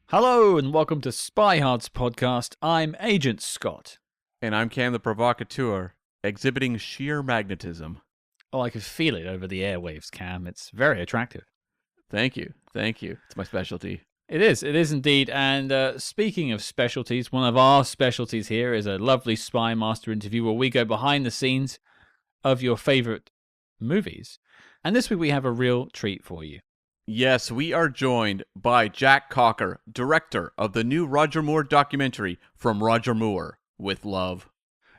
Hello and welcome to SpyHards podcast. I'm Agent Scott. And I'm Cam the Provocateur, exhibiting sheer magnetism. Oh, I can feel it over the airwaves, Cam. It's very attractive. Thank you. It's my specialty. It is indeed. And speaking of specialties, one of our specialties here is a lovely SpyMaster interview where we go behind the scenes of your favorite movies. And this week we have a real treat for you. Yes, we are joined by Jack Cocker, director of the new Roger Moore documentary, From Roger Moore, with Love.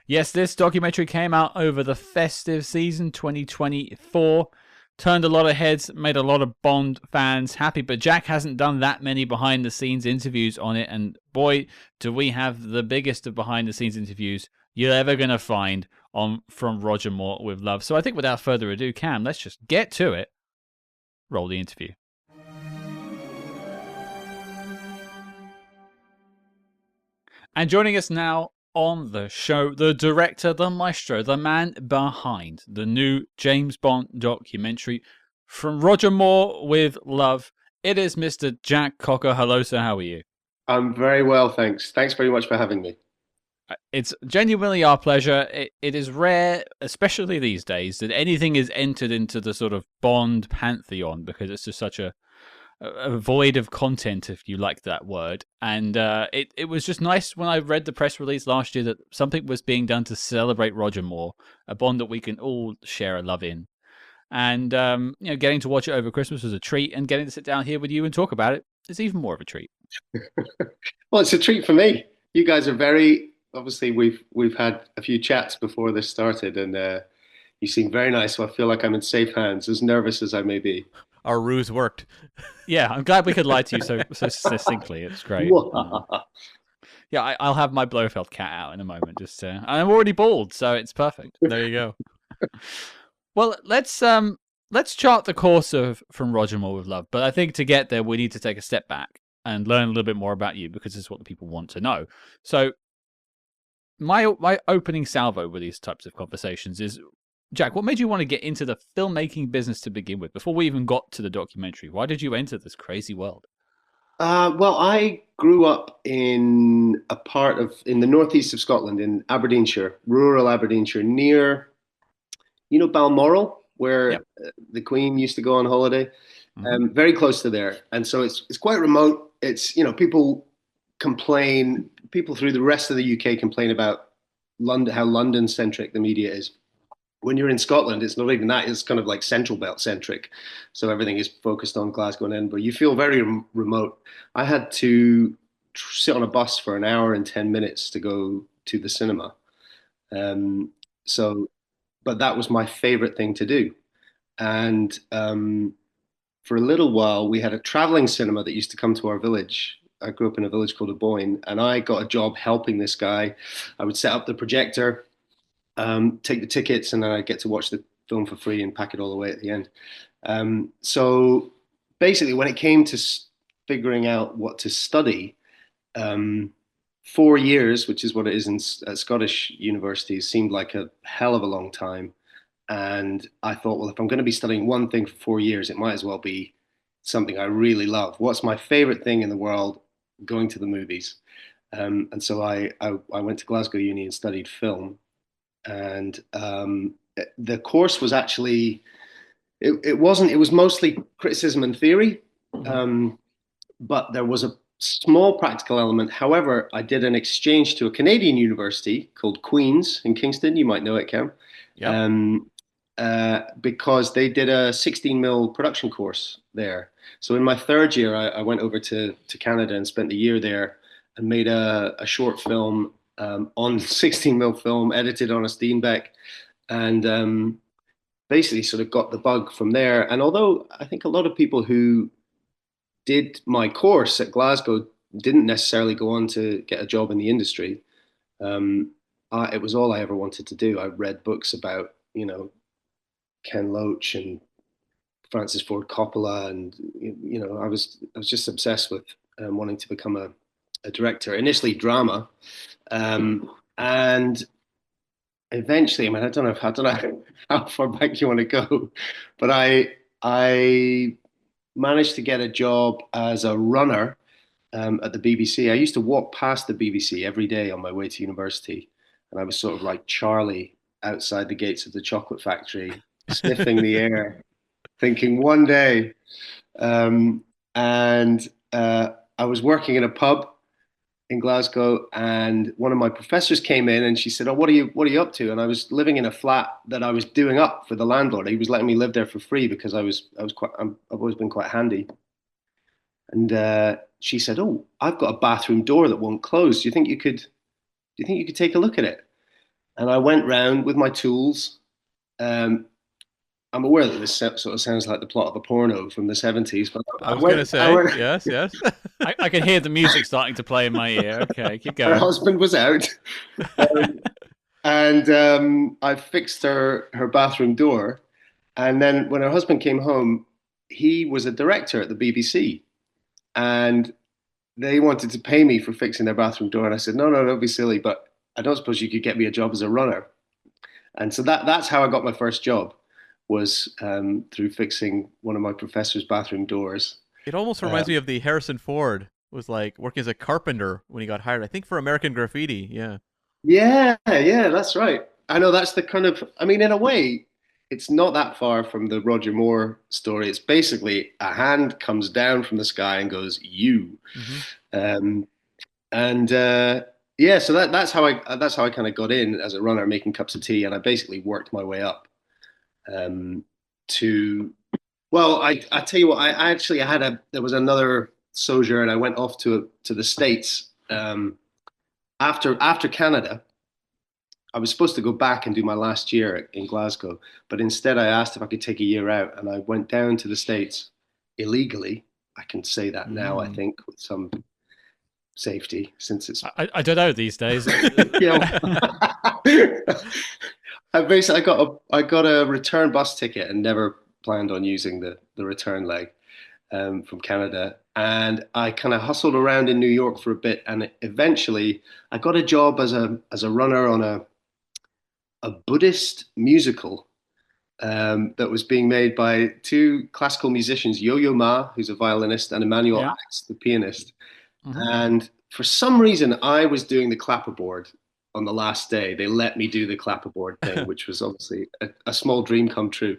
Yes, this documentary came out over the festive season 2024. Turned a lot of heads, made a lot of Bond fans happy, but Jack hasn't done that many behind-the-scenes interviews on it, and boy, do we have the biggest of behind-the-scenes interviews you're ever going to find on From Roger Moore with Love. So I think without further ado, Cam, let's just get to it. Roll the interview. And joining us now on the show, the director, the maestro, the man behind the new James Bond documentary, From Roger Moore with Love. It is Mr. Jack Cocker. Hello, sir. How are you? I'm very well, thanks. Thanks very much for having me. It's genuinely our pleasure. It is rare, especially these days, that anything is entered into the sort of Bond pantheon because it's just such a void of content, if you like that word. And it was just nice when I read the press release last year that something was being done to celebrate Roger Moore, a Bond that we can all share a love in. And getting to watch it over Christmas was a treat, and getting to sit down here with you and talk about it is even more of a treat. Well, it's a treat for me. You guys are very obviously we've had a few chats before this started, and you seem very nice. So I feel like I'm in safe hands, as nervous as I may be. Our ruse worked. Yeah, I'm glad we could lie to you so succinctly. It's great. Yeah, I'll have my Blofeld cat out in a moment. I'm already bald, so it's perfect. There you go. Well, let's chart the course of From Roger Moore with Love. But I think to get there, we need to take a step back and learn a little bit more about you, because this is what the people want to know. So my opening salvo with these types of conversations is, Jack, what made you want to get into the filmmaking business to begin with? Before we even got to the documentary, why did you enter this crazy world? Well, I grew up in the northeast of Scotland, in Aberdeenshire, rural Aberdeenshire, near, Balmoral, where the Queen used to go on holiday. Very close to there, and so it's quite remote. It's people through the rest of the UK complain about London, how London-centric the media is. When you're in Scotland, it's not even that. It's kind of like Central Belt centric. So everything is focused on Glasgow and Edinburgh. You feel very remote. I had to sit on a bus for an hour and 10 minutes to go to the cinema. But that was my favorite thing to do. And for a little while, we had a traveling cinema that used to come to our village. I grew up in a village called Aboyne, and I got a job helping this guy. I would set up the projector, take the tickets, and then I'd get to watch the film for free and pack it all away at the end. So basically, when it came to figuring out what to study, 4 years, which is what it is at Scottish universities, seemed like a hell of a long time. And I thought, well, if I'm going to be studying one thing for 4 years, it might as well be something I really love. What's my favorite thing in the world? Going to the movies. And so I went to Glasgow Uni and studied film. And the course was actually, it was mostly criticism and theory, but there was a small practical element. However, I did an exchange to a Canadian university called Queen's in Kingston. You might know it, Cam. Because they did a 16mm production course there. So in my third year, I went over to Canada and spent a year there and made a short film on 16mm film, edited on a Steenbeck, and basically sort of got the bug from there. And although I think a lot of people who did my course at Glasgow didn't necessarily go on to get a job in the industry, it was all I ever wanted to do. I read books about, Ken Loach and Francis Ford Coppola, and I was just obsessed with wanting to become a director. Initially drama, and eventually, I mean, I don't know how far back you want to go, but I managed to get a job as a runner at the BBC. I used to walk past the BBC every day on my way to university, and I was sort of like Charlie outside the gates of the chocolate factory, sniffing the air, thinking one day. Um, and I was working in a pub in Glasgow, and one of my professors came in, and she said, "Oh, what are you up to?" And I was living in a flat that I was doing up for the landlord. He was letting me live there for free because I've always been quite handy. And she said, "Oh, I've got a bathroom door that won't close. Do you think you could take a look at it?" And I went round with my tools. Um, I'm aware that this sort of sounds like the plot of a porno from the 70s, but I was gonna I say, went, yes, yes. I can hear the music starting to play in my ear. Okay, keep her going. husband was out, um, and I fixed her bathroom door. And then when her husband came home, he was a director at the BBC, and they wanted to pay me for fixing their bathroom door. And I said, "No, no, don't be silly, but I don't suppose you could get me a job as a runner." And so that's how I got my first job, was through fixing one of my professor's bathroom doors. It almost Uh, reminds me of the Harrison Ford was like working as a carpenter when he got hired. I think for American Graffiti. Yeah. yeah, yeah, that's right. I know that's the kind of, I mean, in a way, it's not that far from the Roger Moore story. It's basically a hand comes down from the sky and goes, "You." Hmm. Um, and yeah, so that's how I kind of got in as a runner, making cups of tea, and I basically worked my way up um, to. Well, I tell you what, I actually had a there was another sojourn. I went off to the States after Canada. I was supposed to go back and do my last year in Glasgow, but instead I asked if I could take a year out, and I went down to the States illegally. I can say that now, I Mm. think, with some safety, since it's I don't know these days. yeah. I got a return bus ticket and never planned on using the return leg from Canada. And I kind of hustled around in New York for a bit, and eventually I got a job as a runner on a Buddhist musical that was being made by two classical musicians, Yo-Yo Ma, who's a violinist, and Emmanuel Yeah. Ax, the pianist. Hmm. And for some reason, I was doing the clapperboard on the last day. They let me do the clapperboard thing, which was obviously a small dream come true.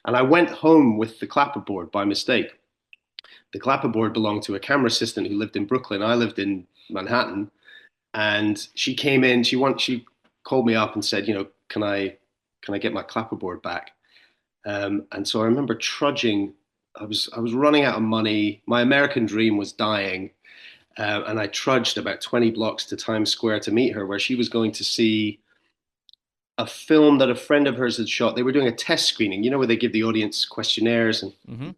And I went home with the clapperboard by mistake. The clapperboard belonged to a camera assistant who lived in Brooklyn. I lived in Manhattan, and she came in. She called me up and said, can I get my clapperboard back? And so I remember trudging. I was running out of money. My American dream was dying. And I trudged about 20 blocks to Times Square to meet her, where she was going to see a film that a friend of hers had shot. They were doing a test screening, where they give the audience questionnaires. And Hmm.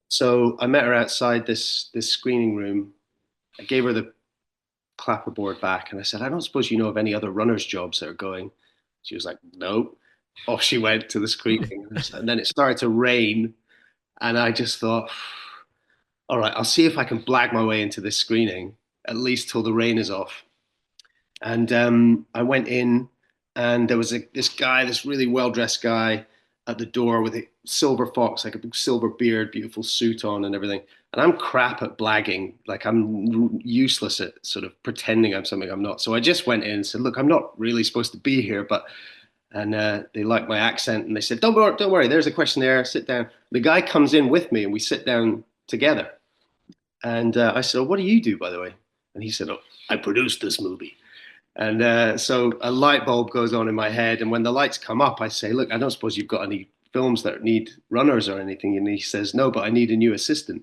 so I met her outside this screening room. I gave her the clapperboard back, and I said, "I don't suppose you know of any other runners' jobs that are going." She was like, "No." Off she went to the screening, and then it started to rain, and I just thought, "All right, I'll see if I can blag my way into this screening at least till the rain is off." And I went in, and there was this guy, this really well dressed guy at the door with a silver fox, like a big silver beard, beautiful suit on, and everything. And I'm crap at blagging. Like, I'm useless at sort of pretending I'm something I'm not. So I just went in and said, "Look, I'm not really supposed to be here, but." And they liked my accent, and they said, "Don't worry, don't worry. There's a questionnaire. Sit down." The guy comes in with me, and we sit down together. And I said, "Oh, what do you do, by the way?" And he said, "Oh, I produced this movie." And so a light bulb goes on in my head. And when the lights come up, I say, "Look, I don't suppose you've got any films that need runners or anything." And he says, "No, but I need a new assistant."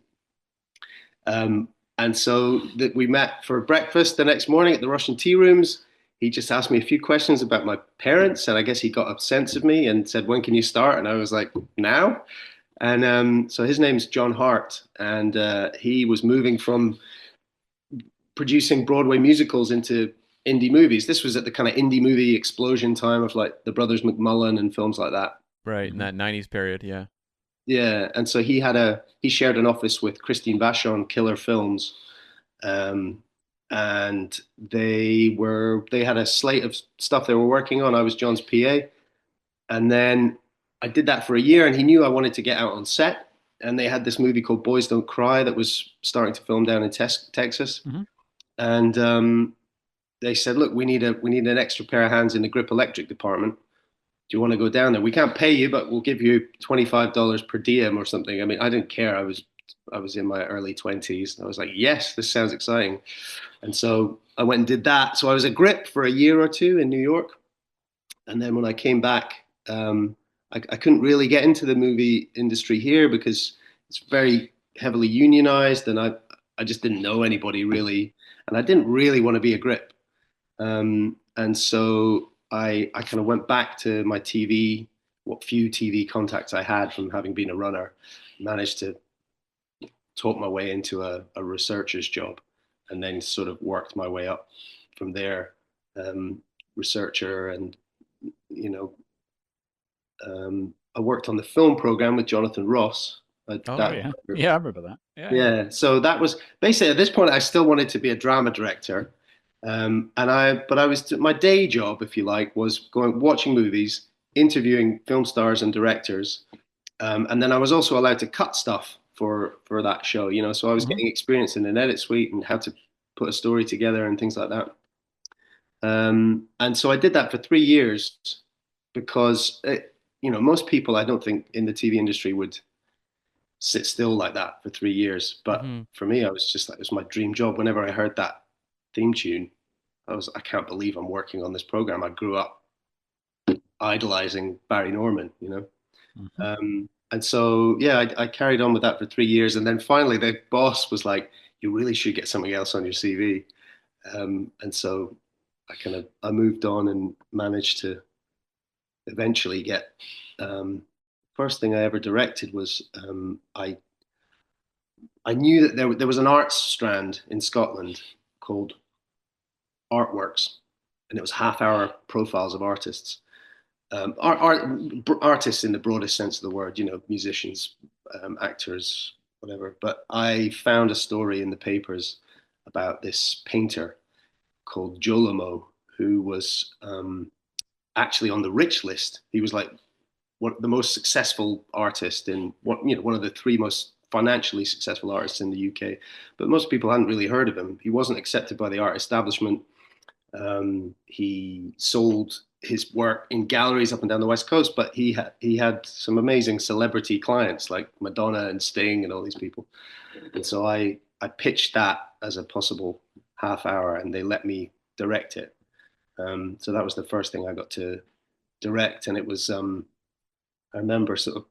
And so that we met for breakfast the next morning at the Russian tea rooms. He just asked me a few questions about my parents. And I guess he got a sense of me and said, "When can you start?" And I was like, "Now." And so his name's John Hart. And he was moving from producing Broadway musicals into indie movies. This was at the kind of indie movie explosion time of like the Brothers McMullen and films like that. Right in Hmm. that '90s period. Yeah. Yeah, and so he shared an office with Christine Vachon, Killer Films, um, and they had a slate of stuff they were working on. I was John's PA, and then I did that for a year, and he knew I wanted to get out on set, and they had this movie called Boys Don't Cry that was starting to film down in Texas, Mm-hmm. and they said, "Look, we need an extra pair of hands in the grip electric department. Do you want to go down there? We can't pay you, but we'll give you $25 per diem or something." I mean, I didn't care. I was in my early 20s. I was like, yes, this sounds exciting. And so I went and did that. So I was a grip for a year or two in New York. And then when I came back, I couldn't really get into the movie industry here because it's very heavily unionized, and I just didn't know anybody really, and I didn't really want to be a grip. And so I kind of went back to my TV, what few TV contacts I had from having been a runner, managed to talk my way into a researcher's job, and then sort of worked my way up from there. Researcher, and you know, I worked on the film program with Jonathan Ross. Yeah, I remember that. Yeah. So that was basically, at this point, I still wanted to be a drama director. But I was, my day job, if you like, was going, watching movies, interviewing film stars and directors. And then I was also allowed to cut stuff for that show, you know, so I was getting experience in an edit suite and how to put a story together and things like that. And so I did that for 3 years because, you know, most people, I don't think in the TV industry would sit still like that for 3 years. But for me, I was just like, it was my dream job. Whenever I heard that theme tune, I can't believe I'm working on this program. I grew up idolizing Barry Norman, you know? And so, yeah, I carried on with that for 3 years. And then finally the boss was like, you really should get something else on your CV. And so I moved on and managed to eventually get, first thing I ever directed was, I knew that there was an arts strand in Scotland called Artworks, and it was half-hour profiles of artists. Artists in the broadest sense of the word, you know, musicians, actors, whatever. But I found a story in the papers about this painter called Jolomo, who was actually on the rich list. He was like the most successful artist in one of the three most financially successful artists in the UK. But most people hadn't really heard of him. He wasn't accepted by the art establishment. He sold his work in galleries up and down the West Coast, but he had some amazing celebrity clients like Madonna and Sting and all these people. And so I pitched that as a possible half hour, and they let me direct it. So that was the first thing I got to direct, and it was I remember sort of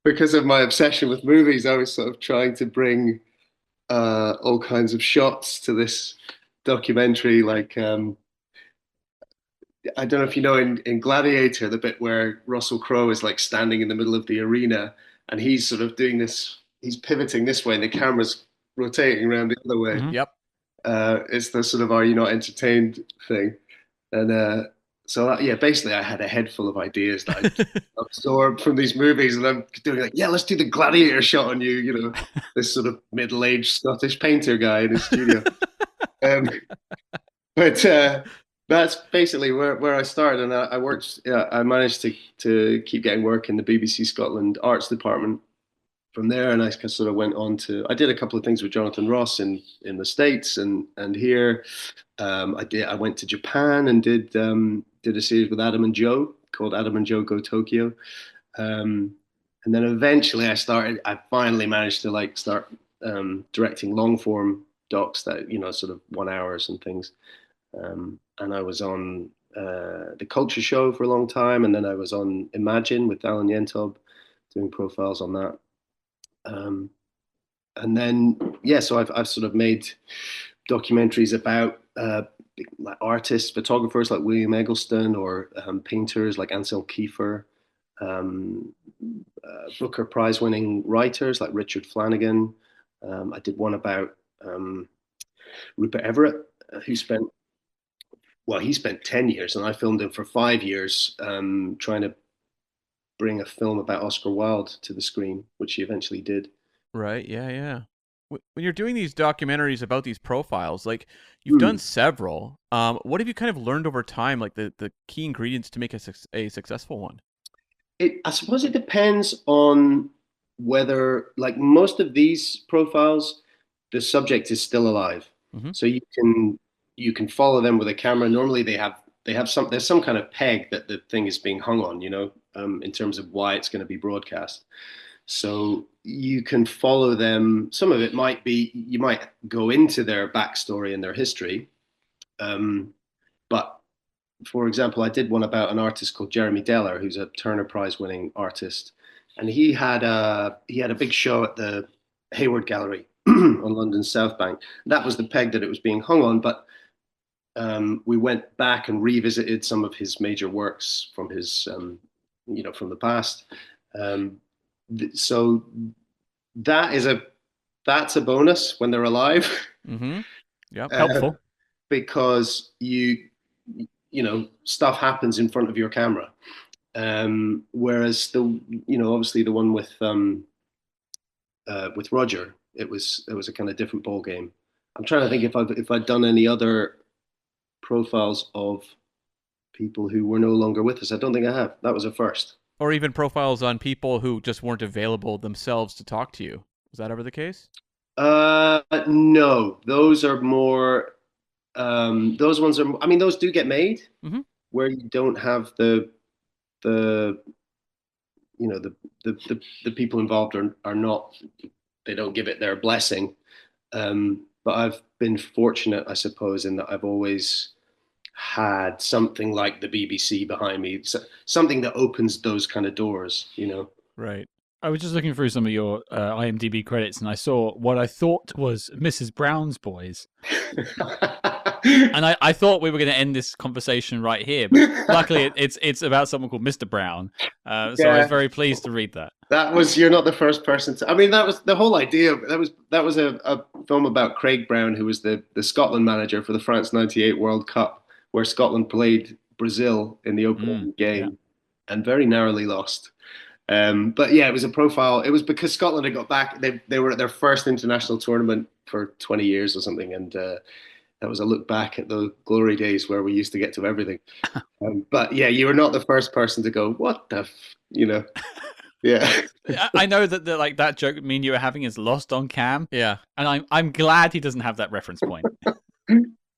because of my obsession with movies, I was sort of trying to bring all kinds of shots to this documentary, like I don't know if you know in Gladiator, the bit where Russell Crowe is like standing in the middle of the arena and he's sort of doing this, he's pivoting this way and the camera's rotating around the other way. Yep. It's the sort of "Are you not entertained" thing. And so yeah, basically I had a head full of ideas that I absorbed from these movies, and I'm doing like, yeah, let's do the Gladiator shot on you, you know, this sort of middle-aged Scottish painter guy in his studio. But that's basically where I started, and I worked. Yeah, I managed to keep getting work in the BBC Scotland arts department from there, and I sort of went on to. I did a couple of things with Jonathan Ross in the States and here. I went to Japan and did a series with Adam and Joe called Adam and Joe Go Tokyo, and then eventually I finally managed to like start directing long form docs that, you know, sort of 1 hours and things. And I was on the Culture Show for a long time, and then I was on Imagine with Alan Yentob doing profiles on that. And then yeah, so I've sort of made documentaries about like artists, photographers like William Eggleston, or painters like Ansel Kiefer, Booker Prize winning writers like Richard Flanagan. I did one about Rupert Everett, who spent 10 years, and I filmed him for 5 years, trying to bring a film about Oscar Wilde to the screen, which he eventually did. Right. Yeah. Yeah. When you're doing these documentaries about these profiles, like you've done several, what have you kind of learned over time, like the key ingredients to make a successful one? I suppose it depends on whether, like most of these profiles, the subject is still alive, Hmm. so you can follow them with a camera. Normally they have some there's some kind of peg that the thing is being hung on, in terms of why it's going to be broadcast. So you can follow them. Some of it might be you might go into their backstory and their history, but for example, I did one about an artist called Jeremy Deller, who's a Turner Prize winning artist, and he had a big show at the Hayward Gallery on London's South Bank. That was the peg that it was being hung on, but we went back and revisited some of his major works from from the past. Um, so that is that's a bonus when they're alive. Hmm. Yep. uh, Helpful. because stuff happens in front of your camera. Whereas obviously the one with Roger, it was a kind of different ball game. I'm trying to think if I'd done any other profiles of people who were no longer with us. I don't think I have. That was a first. Or even profiles on people who just weren't available themselves to talk to you. Was that ever the case? No, those are more. Those ones are. I mean, those do get made Hmm. where you don't have the you know the people involved are not. They don't give it their blessing. But I've been fortunate, I suppose, in that I've always had something like the BBC behind me, so, something that opens those kind of doors. Right. I was just looking through some of your IMDb credits, and I saw what I thought was Mrs. Brown's Boys. And I thought we were going to end this conversation right here, but luckily it's about someone called Mr. Brown. So I was Yeah. very pleased to read that. You're not the first person to. I mean, that was the whole idea. That was a film about Craig Brown, who was the Scotland manager for the France '98 World Cup, where Scotland played Brazil in the opening game yeah. and very narrowly lost. But yeah, it was a profile. It was because Scotland had got back. They were at their first international tournament for 20 years or something, and that was a look back at the glory days where we used to get to everything. But yeah, you were not the first person to go, "What the," Yeah. I know that like that joke me and you were having is lost on Cam, Yeah. and I'm glad he doesn't have that reference point.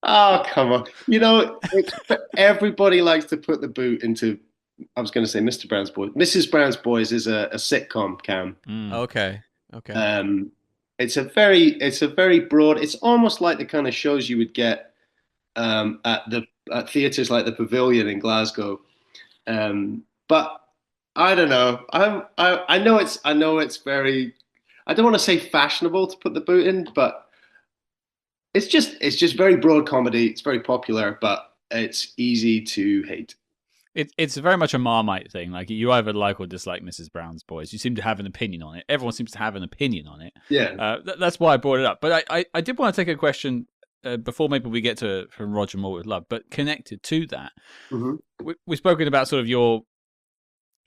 Oh, come on. Everybody likes to put the boot into. I was going to say Mr. Brown's Boys. Mrs. Brown's Boys is a sitcom, Cam. Okay. Okay. It's a very broad. It's almost like the kind of shows you would get at theaters like the Pavilion in Glasgow. But I don't know. I know it's very. I don't want to say fashionable to put the boot in, but it's just very broad comedy. It's very popular, but it's easy to hate. It's very much a Marmite thing. Like you either like or dislike Mrs. Brown's Boys. You seem to have an opinion on it. Everyone seems to have an opinion on it. Yeah. That's why I brought it up. But I did want to take a question before maybe we get to from Roger Moore with Love, but connected to that. Hmm. We've spoken about sort of your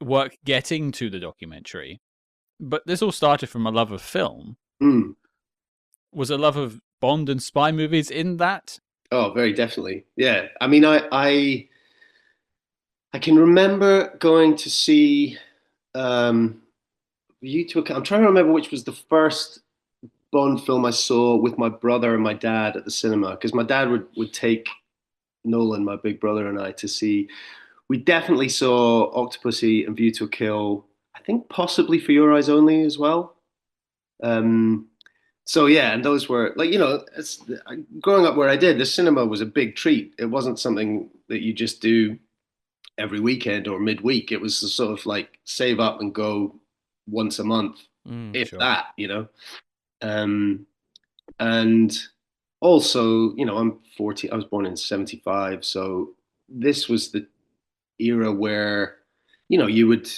work getting to the documentary, but this all started from a love of film. Mm. Was a love of Bond and spy movies in that? Oh, very definitely. Yeah. I mean, I can remember going to see you two. I'm trying to remember which was the first Bond film I saw with my brother and my dad at the cinema, because my dad would take Nolan, my big brother, and I to see. We definitely saw Octopussy and View to a Kill. I think possibly For Your Eyes Only as well. Um, so yeah, and those were like growing up where I did. The cinema was a big treat. It wasn't something that you just do every weekend or midweek. It was sort of like save up and go once a month, if Sure. that. Um, and also, I'm 40. I was born in '75, so this was the era where, you would.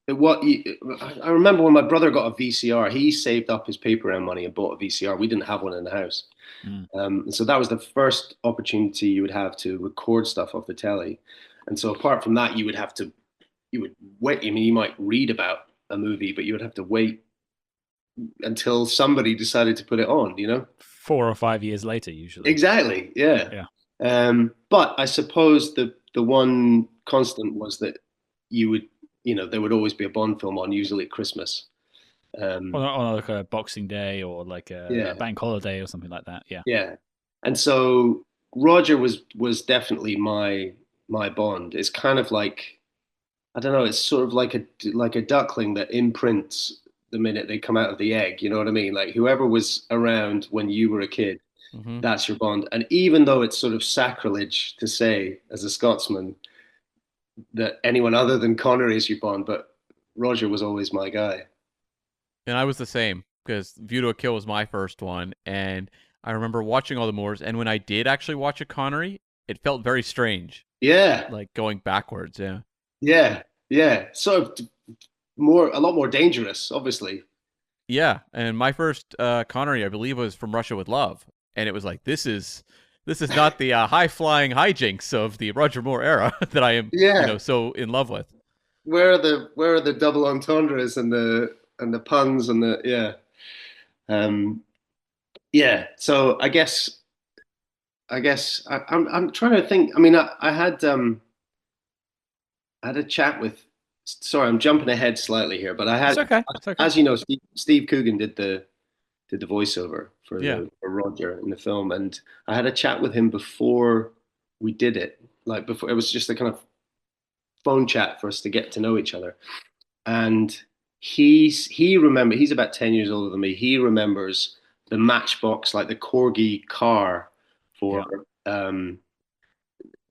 I remember when my brother got a VCR, he saved up his paper round money and bought a VCR. We didn't have one in the house. Mm. So that was the first opportunity you would have to record stuff off the telly. And so apart from that, you would wait. I mean, you might read about a movie, but you would have to wait until somebody decided to put it on. 4 or 5 years later, usually. Exactly. Yeah. Yeah. But I suppose the one constant was that you would, there would always be a Bond film on, usually at Christmas. On like a Boxing Day or like a Yeah, bank holiday or something like that. Yeah. yeah. And so Roger was definitely my Bond. It's kind of like, I don't know, it's sort of like a duckling that imprints the minute they come out of the egg. You know what I mean? Like whoever was around when you were a kid, Hmm. that's your Bond. And even though it's sort of sacrilege to say as a Scotsman that anyone other than Connery is your Bond, but Roger was always my guy. And I was the same because View to a Kill was my first one, and I remember watching all the Moors. And when I did actually watch a Connery, it felt very strange, Yeah, like going backwards. Yeah. yeah, yeah. Sort of a lot more dangerous, obviously. Yeah, and my first Connery, I believe, was From Russia with Love, and it was like this is not the high flying hijinks of the Roger Moore era that I am, Yeah. so in love with. Where are the double entendres and the puns and the yeah. Um, yeah. So I'm trying to think. I mean, I had a chat with. Sorry, I'm jumping ahead slightly here, but I It's had, okay. It's okay. as you know, Steve Coogan did the voiceover Yeah. for Roger in the film, and I had a chat with him before we did it. Like before, it was just a kind of phone chat for us to get to know each other. And he's about 10 years older than me. He remembers the Matchbox, like the Corgi car for Yeah. um,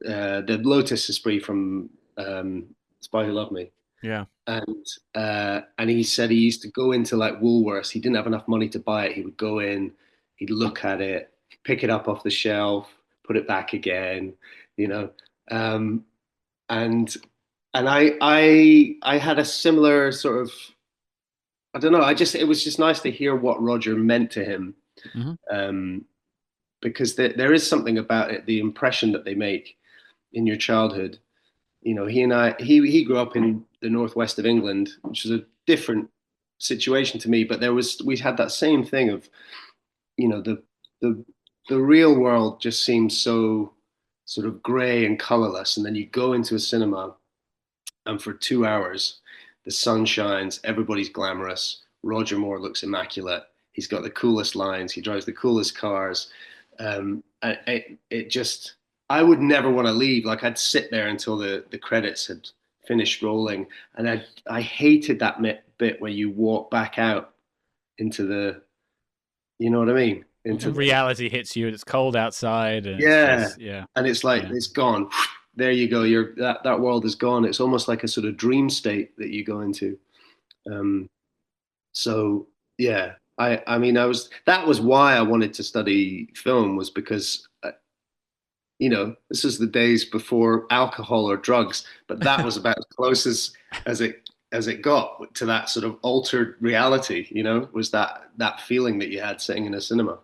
the Lotus Esprit from Spy Who Loved Me. Yeah. And he said he used to go into like Woolworths. He didn't have enough money to buy it. He would go in, he'd look at it, pick it up off the shelf, put it back again, you know. Um, and and I had a similar sort of, I don't know. It was just nice to hear what Roger meant to him, Hmm. um, because there is something about it, the impression that they make in your childhood. You know, he grew up in the northwest of England, which is a different situation to me. But we had that same thing of, you know, the the real world just seems so sort of grey and colorless, and then you go into a cinema and for 2 hours, the sun shines, everybody's glamorous. Roger Moore looks immaculate. He's got the coolest lines. He drives the coolest cars. It just, I would never want to leave. Like I'd sit there until the credits had finished rolling, and I hated that bit where you walk back out into the, you know what I mean, into And the reality hits you. It's cold outside, and it's yeah, just yeah, and it's like yeah. it's gone. There you go. That world is gone. It's almost like a sort of dream state that you go into. Um, so yeah, I mean, that was why I wanted to study film was because this is the days before alcohol or drugs, but that was about as close as it got to that sort of altered reality. Was that feeling that you had sitting in a cinema.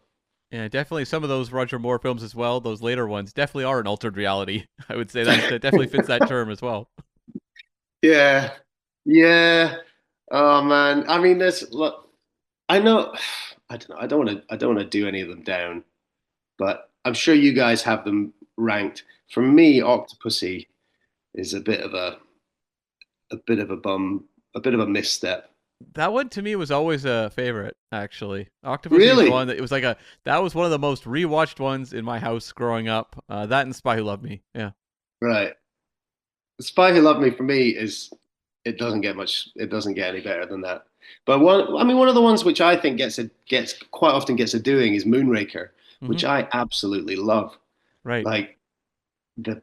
Yeah, definitely some of those Roger Moore films as well, those later ones, definitely are an altered reality. I would say that definitely fits that term as well. Yeah, yeah. Oh man, I mean, look. I know. I don't know. I don't want to. I don't want to do any of them down, but I'm sure you guys have them ranked. For me, Octopussy is a bit of a bum, a bit of a misstep. That one to me was always a favorite, actually. Octopussy was Really? one that it was like that was one of the most rewatched ones in my house growing up. That and Spy Who Loved Me. Yeah. Right. The Spy Who Loved Me for me is it doesn't get much. It doesn't get any better than that. But one of the ones which I think gets quite often gets a doing is Moonraker, Hmm. which I absolutely love. Right. Like the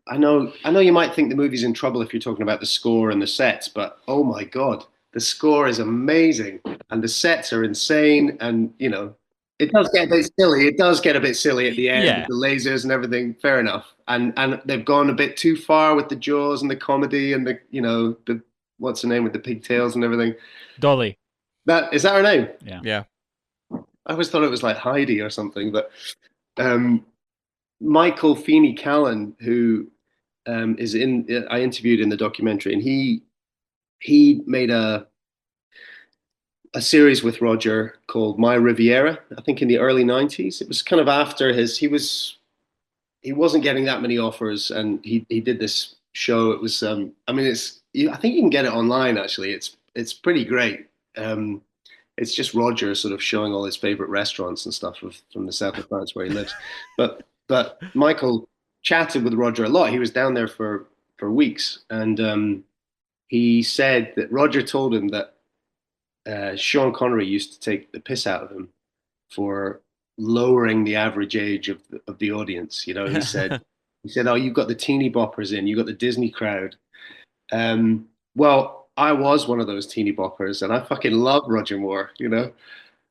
I know you might think the movie's in trouble if you're talking about the score and the sets, but oh my God, the score is amazing and the sets are insane. And it does get a bit silly. It does get a bit silly at the end with Yeah. the lasers and everything. Fair enough. And they've gone a bit too far with the Jaws and the comedy and the what's the name with the pigtails and everything. Dolly. That is that her name? Yeah. Yeah. I always thought it was like Heidi or something, but um, Michael Feeney Callan, who I interviewed in the documentary, and he made a series with Roger called My Riviera. I think in the early '90s. It was kind of after he wasn't getting that many offers, and he did this show. It was I mean I think you can get it online actually. It's pretty great. it's just Roger sort of showing all his favorite restaurants and stuff from the south of France where he lives. But Michael chatted with Roger a lot. He was down there for weeks, and he said that Roger told him that Sean Connery used to take the piss out of him for lowering the average age of the audience. You know, he said, "Oh, you've got the teeny boppers in, you got the Disney crowd." Well, I was one of those teeny boppers, and I fucking love Roger Moore. You know.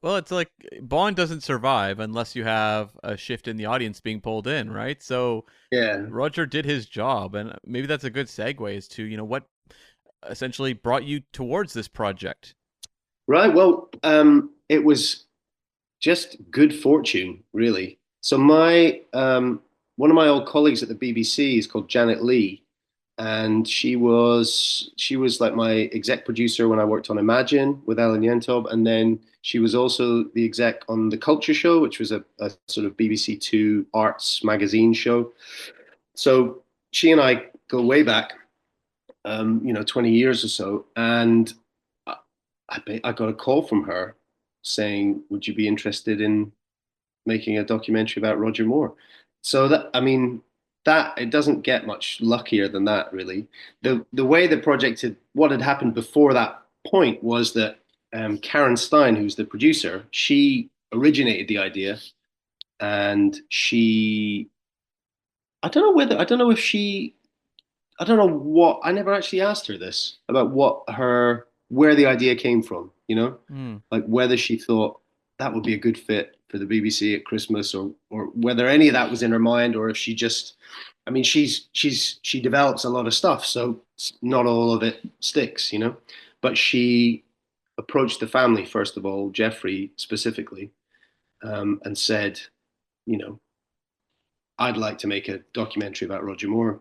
Well, it's like Bond doesn't survive unless you have a shift in the audience being pulled in, right? So Yeah. Roger did his job, and maybe that's a good segue as to, what essentially brought you towards this project. Right. Well, it was just good fortune, really. So my one of my old colleagues at the BBC is called Janet Leigh, and she was like my exec producer when I worked on Imagine with Alan Yentob, and then she was also the exec on The Culture Show, which was a sort of BBC Two arts magazine show. So she and I go way back, 20 years or so, and I got a call from her saying, "Would you be interested in making a documentary about Roger Moore?" So that, I mean, that it doesn't get much luckier than that, really. The way the project what had happened before that point was that Karen Stein, who's the producer, she originated the idea, and I don't know if she I don't know what I never actually asked her this about where the idea came from, Mm. like whether she thought that would be a good fit for the BBC at Christmas, or whether any of that was in her mind, or if she just, I mean, she develops a lot of stuff, so not all of it sticks, but she approached the family first of all, Jeffrey specifically, and said, you know, I'd like to make a documentary about Roger Moore.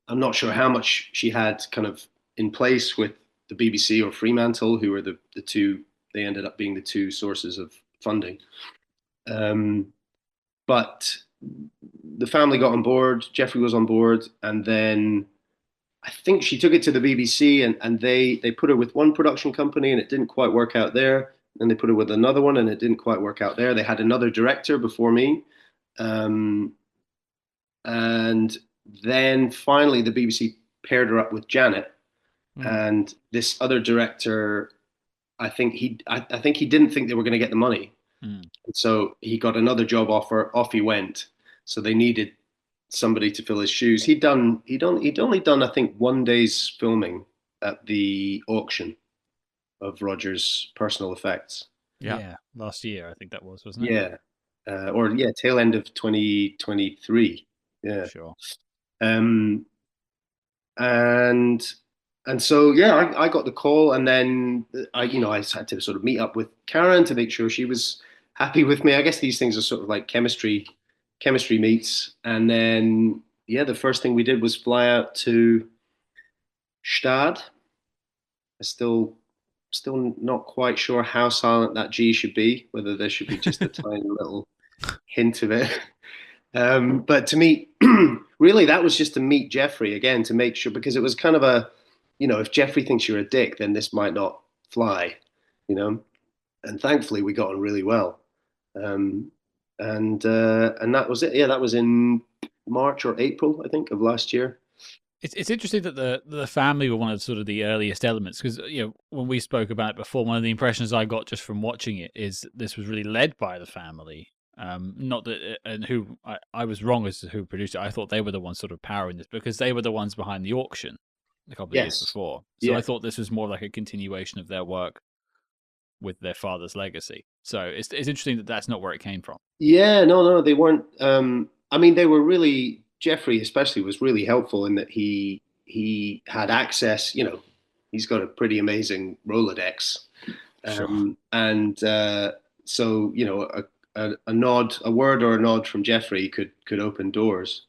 I'm not sure how much she had kind of in place with the BBC or Fremantle, who were the two. They ended up being the two sources of funding. But the family got on board. Jeffrey was on board, and then I think she took it to the BBC, and they put her with one production company, and it didn't quite work out there. Then they put her with another one, and it didn't quite work out there. They had another director before me, and then finally the BBC paired her up with Janet, and this other director. I think he didn't think they were going to get the money, so he got another job offer. Off he went. So they needed somebody to fill his shoes. He'd only done I think one day's filming at the auction of Roger's personal effects. Yeah, last year I think that was, wasn't it? Yeah, tail end of 2023. Yeah, sure. And so yeah, I got the call, and then I had to sort of meet up with Karen to make sure she was happy with me. I guess these things are sort of like chemistry meets, and then yeah, the first thing we did was fly out to Stad. I still not quite sure how silent that G should be, whether there should be just a tiny little hint of it. But to meet, really, that was just to meet Jeffrey again, to make sure, because it was kind of if Jeffrey thinks you're a dick, then this might not fly, And thankfully, we got on really well, and that was it. Yeah, that was in March or April, I think, of last year. It's interesting that the family were one of sort of the earliest elements, because when we spoke about it before, one of the impressions I got just from watching it is this was really led by the family. Not that, and who I was wrong as to who produced it. I thought they were the ones sort of powering this, because they were the ones behind the auction a couple of years before. So I thought this was more like a continuation of their work with their father's legacy. So it's interesting that that's not where it came from. Yeah, no, they weren't. I mean, they were really, Jeffrey especially was really helpful in that he had access. He's got a pretty amazing Rolodex, and so a nod, a word or a nod from Jeffrey could open doors.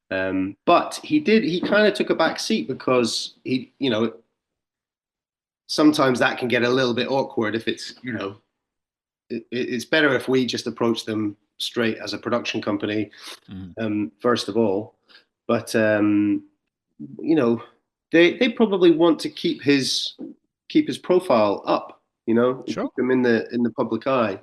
But he kind of took a back seat, because sometimes that can get a little bit awkward if it's, it's better if we just approach them straight as a production company, first of all. But they probably want to keep his profile up, and Sure. keep them in the public eye.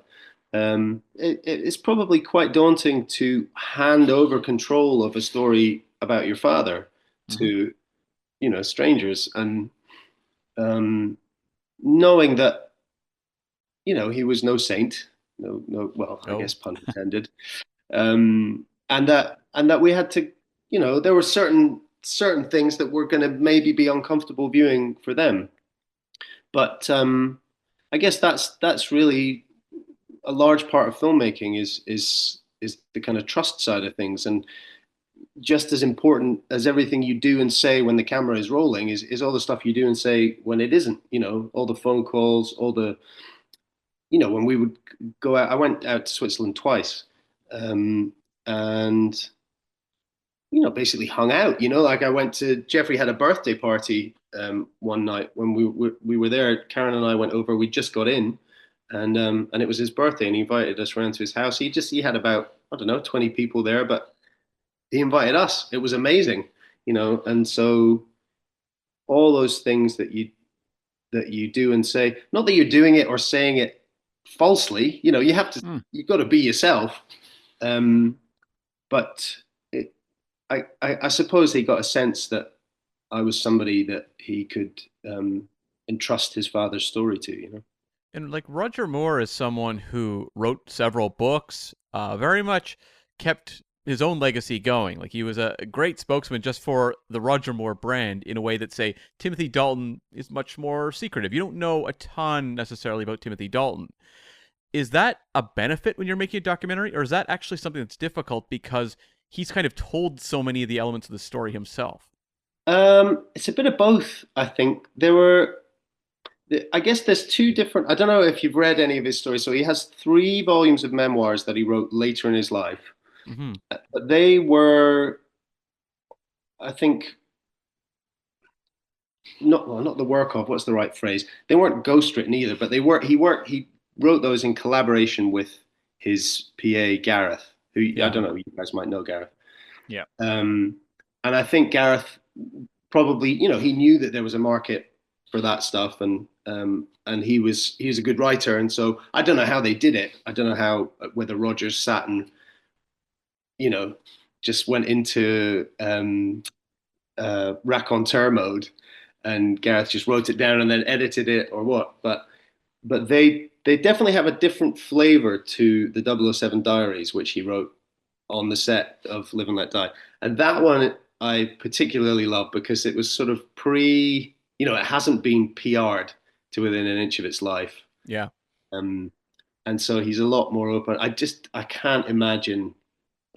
It's probably quite daunting to hand over control of a story about your father Hmm. to, strangers, and um, knowing that, he was no saint, no, well, I Oh, guess pun intended, and that we had to, there were certain things that were going to maybe be uncomfortable viewing for them, but I guess that's really a large part of filmmaking is the kind of trust side of things, and just as important as everything you do and say when the camera is rolling is all the stuff you do and say when it isn't. All the phone calls, all the when we would go out. I went out to Switzerland twice, and basically hung out. Like I went to Jeffrey had a birthday party one night when we were there. Karen and I went over. We just got in, and it was his birthday, and he invited us around to his house. He had about, I don't know, 20 people there, but he invited us. It was amazing, and so all those things that you do and say, not that you're doing it or saying it falsely. Mm. You've got to be yourself. Um, but it, I suppose he got a sense that I was somebody that he could entrust his father's story to. and like Roger Moore is someone who wrote several books, very much kept his own legacy going. Like he was a great spokesman just for the Roger Moore brand in a way that, say, Timothy Dalton is much more secretive. You don't know a ton necessarily about Timothy Dalton. Is that a benefit when you're making a documentary, or is that actually something that's difficult because he's kind of told so many of the elements of the story himself? It's a bit of both, I think. I guess there's two different. I don't know if you've read any of his stories. So he has 3 volumes of memoirs that he wrote later in his life. Mm-hmm. But they were, I think, not the work of. What's the right phrase? They weren't ghostwritten either, but they were. He wrote those in collaboration with his PA Gareth, who I Yeah. don't know. You guys might know Gareth. Yeah. Um, and I think Gareth probably, he knew that there was a market for that stuff, and he's a good writer, and so I don't know how they did it. I don't know how whether Rogers sat and you know just went into raconteur mode, and Gareth just wrote it down and then edited it or what. But they definitely have a different flavor to the 007 Diaries, which he wrote on the set of Live and Let Die. And that one I particularly love because it was sort of it hasn't been PR'd to within an inch of its life. Yeah. Um, and so he's a lot more open. I can't imagine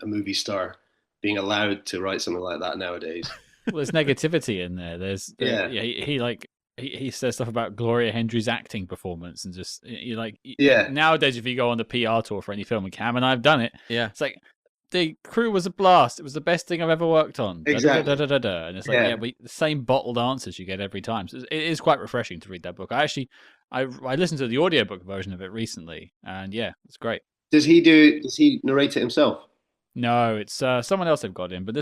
a movie star being allowed to write something like that nowadays. Well, there's negativity in there. Yeah. Yeah, he says stuff about Gloria Hendry's acting performance, and just you like Yeah. nowadays if you go on the PR tour for any film, and Cam and I've done it. Yeah. It's like the crew was a blast. It was the best thing I've ever worked on. Exactly. And it's like, Yeah. yeah, the same bottled answers you get every time. So it is quite refreshing to read that book. I listened to the audiobook version of it recently, and yeah, it's great. Does he narrate it himself? No, it's someone else they've got in, but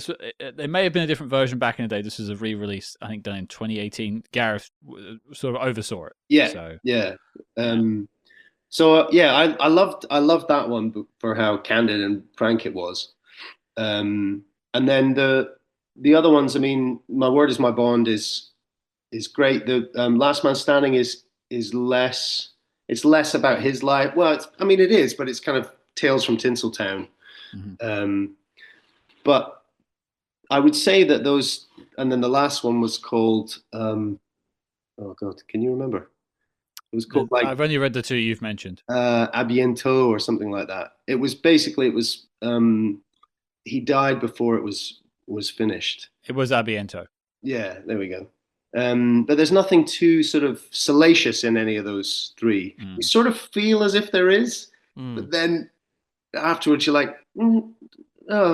there may have been a different version back in the day. This was a re-release, I think, done in 2018. Gareth sort of oversaw it. Yeah. So Yeah. I loved that one for how candid and frank it was. And then the other ones, I mean, My Word Is My Bond is great. The Last Man Standing is less. It's less about his life. Well, it is, but it's kind of Tales from Tinseltown. mhm. But I would say that those, and then the last one was called. Oh God, can you remember? It was called like I've only read the two you've mentioned. Abiento or something like that. It was he died before it was finished. It was Abiento. Yeah, there we go. But there's nothing too sort of salacious in any of those 3. You sort of feel as if there is, but then afterwards you're like, oh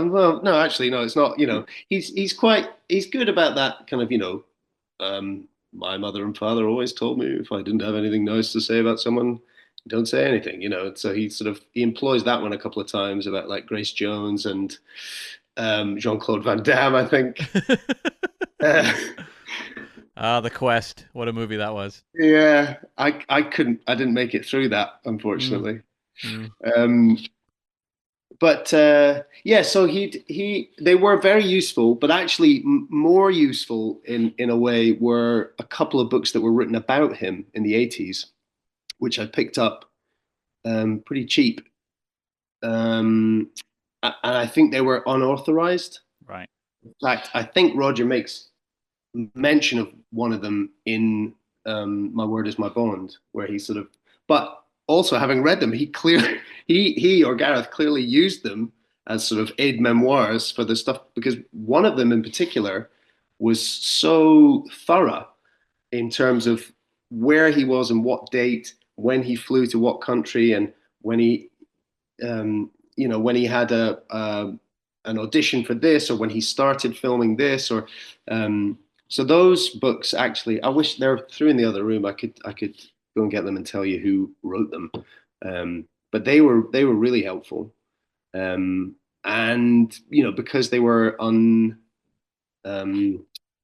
well, no, actually, no, it's not. He's good about that kind of. My mother and father always told me if I didn't have anything nice to say about someone, don't say anything. So he employs that one a couple of times about like Grace Jones and Jean-Claude Van Damme, I think. The Quest. What a movie that was. Yeah, I didn't make it through that, Mm, unfortunately. mm. Um, but yeah, so they were very useful, but actually more useful in a way were a couple of books that were written about him in the 80s, which I picked up pretty cheap. And I think they were unauthorized. Right. In fact, I think Roger makes mention of one of them in My Word Is My Bond, where he sort of, but also having read them, he or Gareth clearly used them as sort of aid memoirs for the stuff because one of them in particular was so thorough in terms of where he was and what date, when he flew to what country, and when he when he had a an audition for this or when he started filming this or so those books actually I wish they're through in the other room. I could go and get them and tell you who wrote them. But they were really helpful. And because they were um,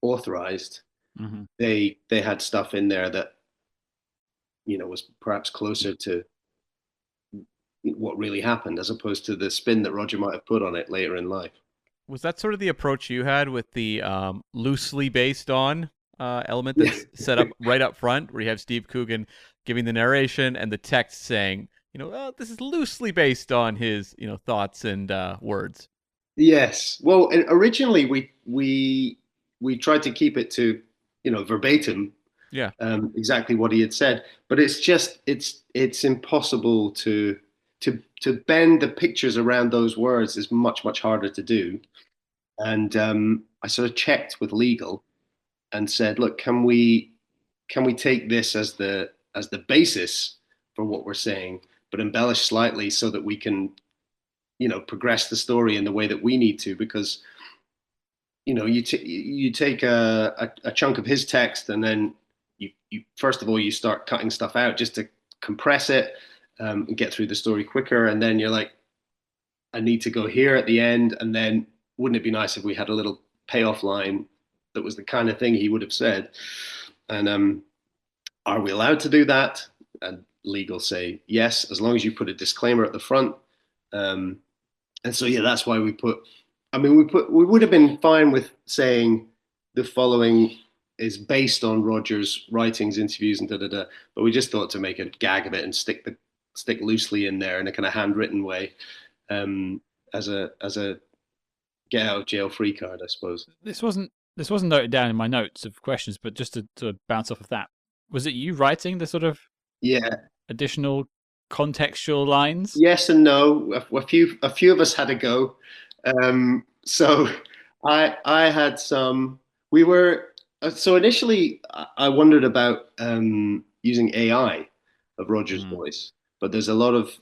authorized, Hmm. they had stuff in there that was perhaps closer to what really happened as opposed to the spin that Roger might have put on it later in life. Was that sort of the approach you had with the loosely based on element Yeah. that's set up right up front, where you have Steve Coogan giving the narration and the text saying, oh, this is loosely based on his, thoughts and words. Yes. Well, originally we tried to keep it to, verbatim, Yeah. exactly what he had said, but it's impossible to bend the pictures around those words is much harder to do. And I sort of checked with legal and said, look, can we take this as the basis for what we're saying, but embellish slightly so that we can progress the story in the way that we need to because you take a chunk of his text and then you first of all you start cutting stuff out just to compress it and get through the story quicker, and then you're like, I need to go here at the end, and then wouldn't it be nice if we had a little payoff line that was the kind of thing he would have said, and are we allowed to do that? And legal say yes, as long as you put a disclaimer at the front. um, and so yeah, that's why we put. I mean, we would have been fine with saying the following is based on Rogers' writings, interviews, and da da da. But we just thought to make a gag of it and stick loosely in there in a kind of handwritten way, um, as a get out of jail free card, I suppose. This wasn't noted down in my notes of questions, but just to bounce off of that, was it you writing the sort of Yeah. additional contextual lines? Yes and no. A few of us had a go. So I had some. We were so initially I wondered about using AI of Roger's Mm, voice, but there's a lot of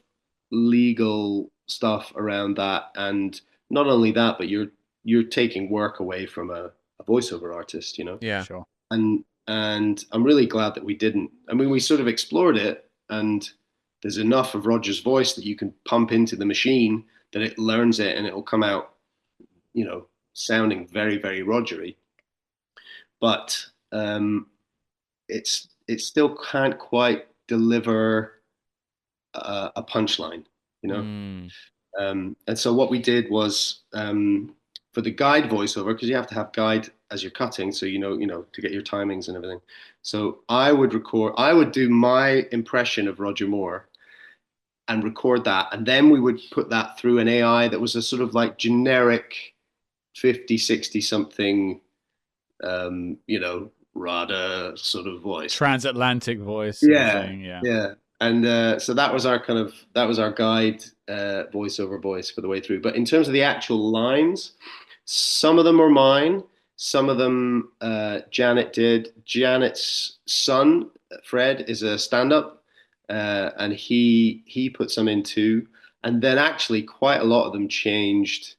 legal stuff around that, and not only that, but you're taking work away from a voiceover artist, Yeah. sure. and I'm really glad that we didn't. I mean, we sort of explored it, and there's enough of Roger's voice that you can pump into the machine that it learns it and it will come out, sounding very, very Rogery. But it still can't quite deliver a punchline, you know. Mm, And so what we did was for the guide voiceover, because you have to have guide as you're cutting, so to get your timings and everything. So I would do my impression of Roger Moore and record that, and then we would put that through an AI that was a sort of like generic 50, 60 something, RADA sort of voice. Transatlantic voice sort of Yeah, thing. Yeah. yeah. And so that was our guide voiceover voice for the way through. But in terms of the actual lines, some of them are mine. Some of them Janet did. Janet's son Fred is a stand-up, and he put some in too. And then actually, quite a lot of them changed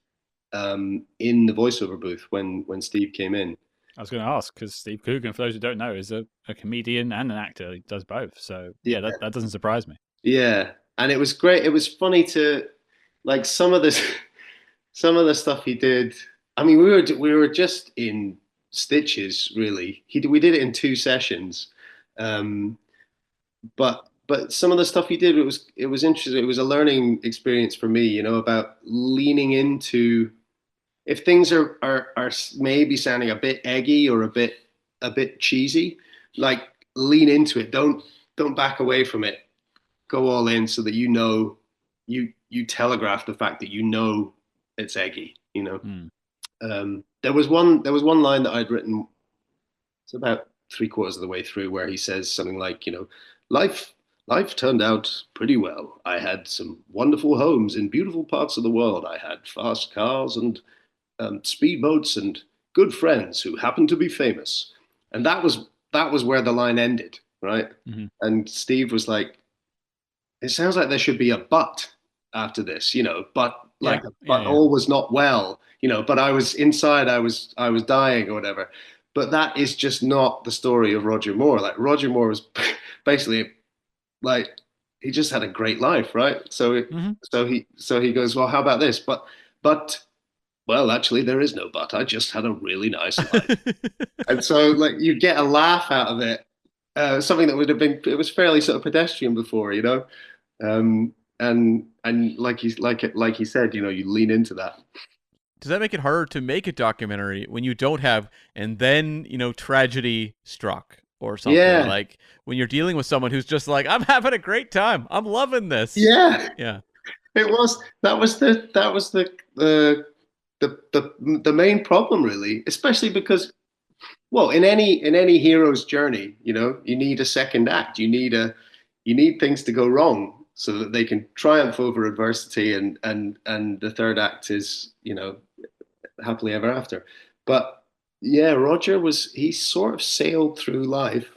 in the voiceover booth when Steve came in. I was going to ask because Steve Coogan, for those who don't know, is a comedian and an actor. He does both. So Yeah, yeah, that doesn't surprise me. yeah, and it was great. It was funny to like some of this, some of the stuff he did. I mean, we were just in. stitches, really. We did it in 2 sessions, um, but some of the stuff he did, it was interesting. It was a learning experience for me, about leaning into, if things are maybe sounding a bit eggy or a bit cheesy, like, lean into it. Don't back away from it. Go all in, so that you telegraph the fact that it's eggy. Mm. There was one line that I'd written. It's about three-quarters of the way through, where he says something like, life life turned out pretty well. I had some wonderful homes in beautiful parts of the world. I had fast cars and speedboats and good friends who happened to be famous. And that was where the line ended, right? Mm-hmm. And Steve was like, "It sounds like there should be a but after this, but like, but yeah. all was not well, but I was inside, I was dying or whatever." But that is just not the story of Roger Moore. Like, Roger Moore was basically, like, he just had a great life, right? Mm-hmm. So he goes, "Well, how about this? But well, actually, there is no but. I just had a really nice life." And so, like, you get a laugh out of it, something that would have been, it was fairly sort of pedestrian before, and like he said, you lean into that. Does that make it harder to make a documentary when you don't have, and then, tragedy struck or something? Yeah, Like when you're dealing with someone who's just like, I'm having a great time. I'm loving this. yeah. Yeah. That was the main problem, really, especially because, well, in any hero's journey, you need a second act. You need things to go wrong so that they can triumph over adversity, and the third act is, happily ever after. But yeah, Roger he sort of sailed through life,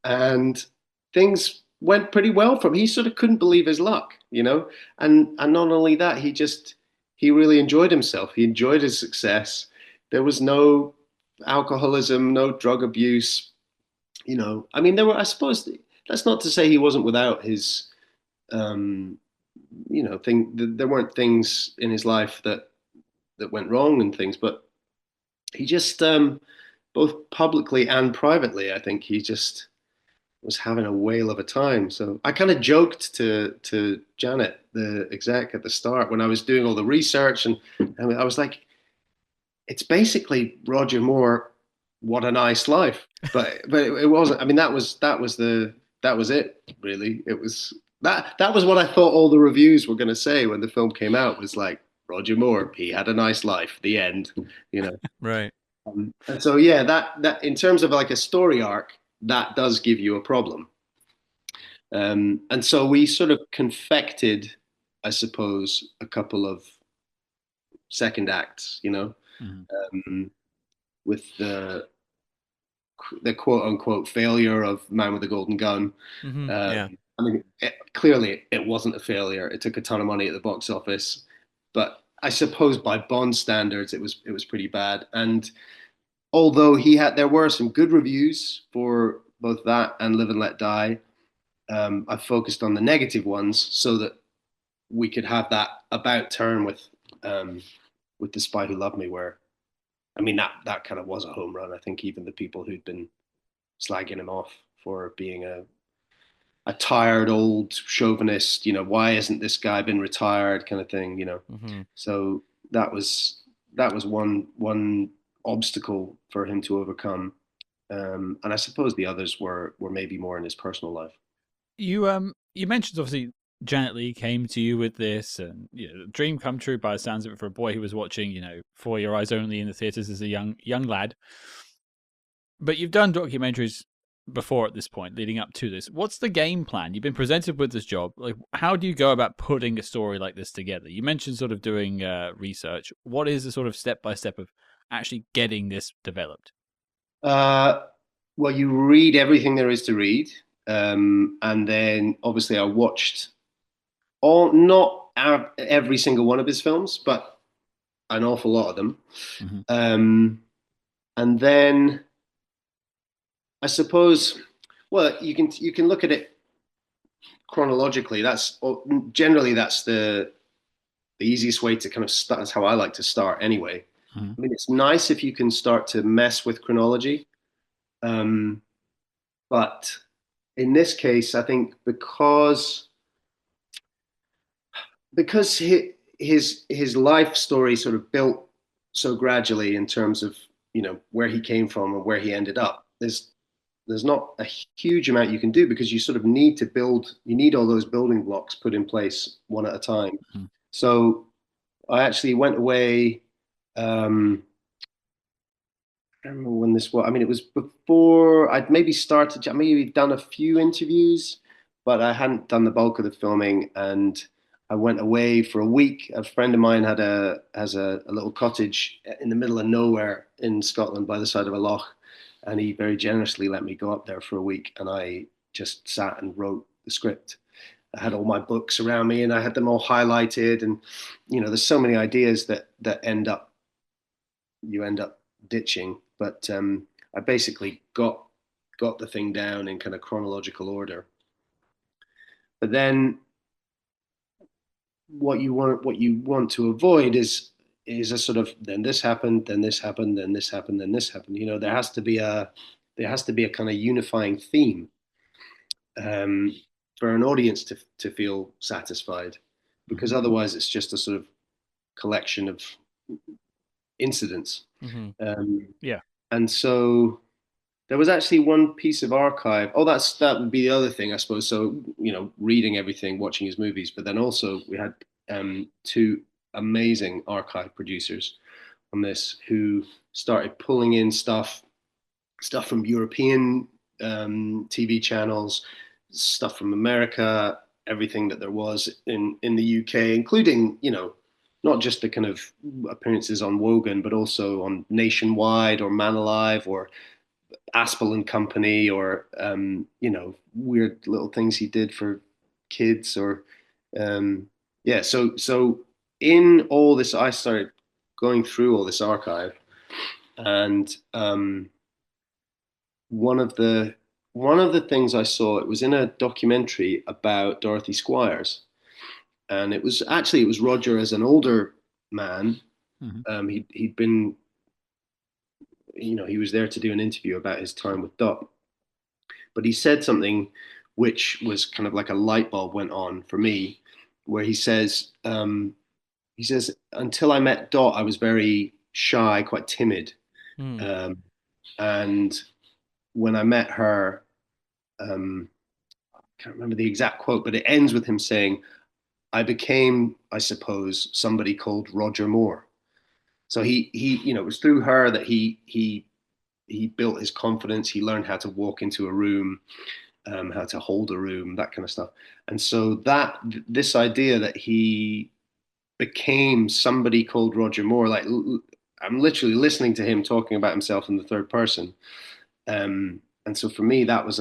and things went pretty well for him. He sort of couldn't believe his luck, and not only that, he really enjoyed himself. He enjoyed his success. There was no alcoholism, no drug abuse. I mean, there were, I suppose, that's not to say he wasn't without his, um, thing. There weren't things in his life that went wrong and things, but he just, both publicly and privately, I think he just was having a whale of a time. So I kind of joked to Janet, the exec, at the start when I was doing all the research, and I was like, it's basically Roger Moore. What a nice life, but it wasn't. I mean, that was it. Really, it was that was what I thought all the reviews were going to say when the film came out. Was like, Roger Moore, he had a nice life. The end. You know. Right. And so, yeah, that in terms of like a story arc, that does give you a problem. And so we sort of confected, I suppose, a couple of second acts, Mm-hmm. with the quote unquote failure of Man with the Golden Gun. Yeah. I mean, clearly it wasn't a failure. It took a ton of money at the box office, but I suppose by Bond standards, it was pretty bad. And although there were some good reviews for both that and Live and Let Die, I focused on the negative ones so that we could have that about turn with The Spy Who Loved Me, where, I mean, that kind of was a home run. I think even the people who'd been slagging him off for being a tired old chauvinist, why hasn't this guy been retired, kind of thing. Mm-hmm. So that was one obstacle for him to overcome. And I suppose the others were maybe more in his personal life. You mentioned, obviously, Janet Leigh came to you with this, and dream come true by the sounds of it for a boy who was watching, For Your Eyes Only in the theaters as a young lad. But you've done documentaries before at this point, leading up to this. What's the game plan? You've been presented with this job. Like, how do you go about putting a story like this together? You mentioned sort of doing research. What is the sort of step by step of actually getting this developed? Well, you read everything there is to read, and then obviously I watched not every single one of his films, but an awful lot of them. Mm-hmm. And then I suppose, well, you can look at it chronologically. Generally that's the easiest way to kind of start. That's how I like to start anyway. Mhm. I mean, it's nice if you can start to mess with chronology, um, but in this case, I think because his life story sort of built so gradually in terms of where he came from and where he ended up. There's not a huge amount you can do because you sort of need to build. You need all those building blocks put in place one at a time. Mhm. So I actually went away. I don't remember when this was. I mean, it was before I'd maybe started. I maybe done a few interviews, but I hadn't done the bulk of the filming. And I went away for a week. A friend of mine has a little cottage in the middle of nowhere in Scotland by the side of a loch, and he very generously let me go up there for a week. And I just sat and wrote the script. I had all my books around me, and I had them all highlighted. And there's so many ideas that you end up ditching. But I basically got the thing down in kind of chronological order. But then what you want to avoid is a sort of then this happened, then this happened, then this happened, then this happened. There has to be a kind of unifying theme um, for an audience to feel satisfied, because otherwise it's just a sort of collection of incidents. Mm-hmm. Um, Yeah. and so there was actually one piece of archive. Oh, that would be the other thing, I suppose. So, reading everything, watching his movies, but then also we had two amazing archive producers on this who started pulling in stuff from European TV channels, stuff from America, everything that there was in the UK, including not just the kind of appearances on Wogan, but also on Nationwide or Man Alive or Aspel and Company, or weird little things he did for kids, or yeah. So in all this, I started going through all this archive, and one of the one of the things I saw, it was in a documentary about Dorothy Squires, and it was Roger as an older man. Mhm. He'd been, he was there to do an interview about his time with Dot. But he said something which was kind of like a light bulb went on for me, where he says, until I met Dot, I was very shy, quite timid, Mm. um, and when I met her, I can't remember the exact quote, but it ends with him saying, "I became, I suppose, somebody called Roger Moore." So it was through her that he built his confidence. He learned how to walk into a room, how to hold a room, that kind of stuff. And so this idea that he became somebody called Roger Moore, like I'm literally listening to him talking about himself in the third person. And so for me, that was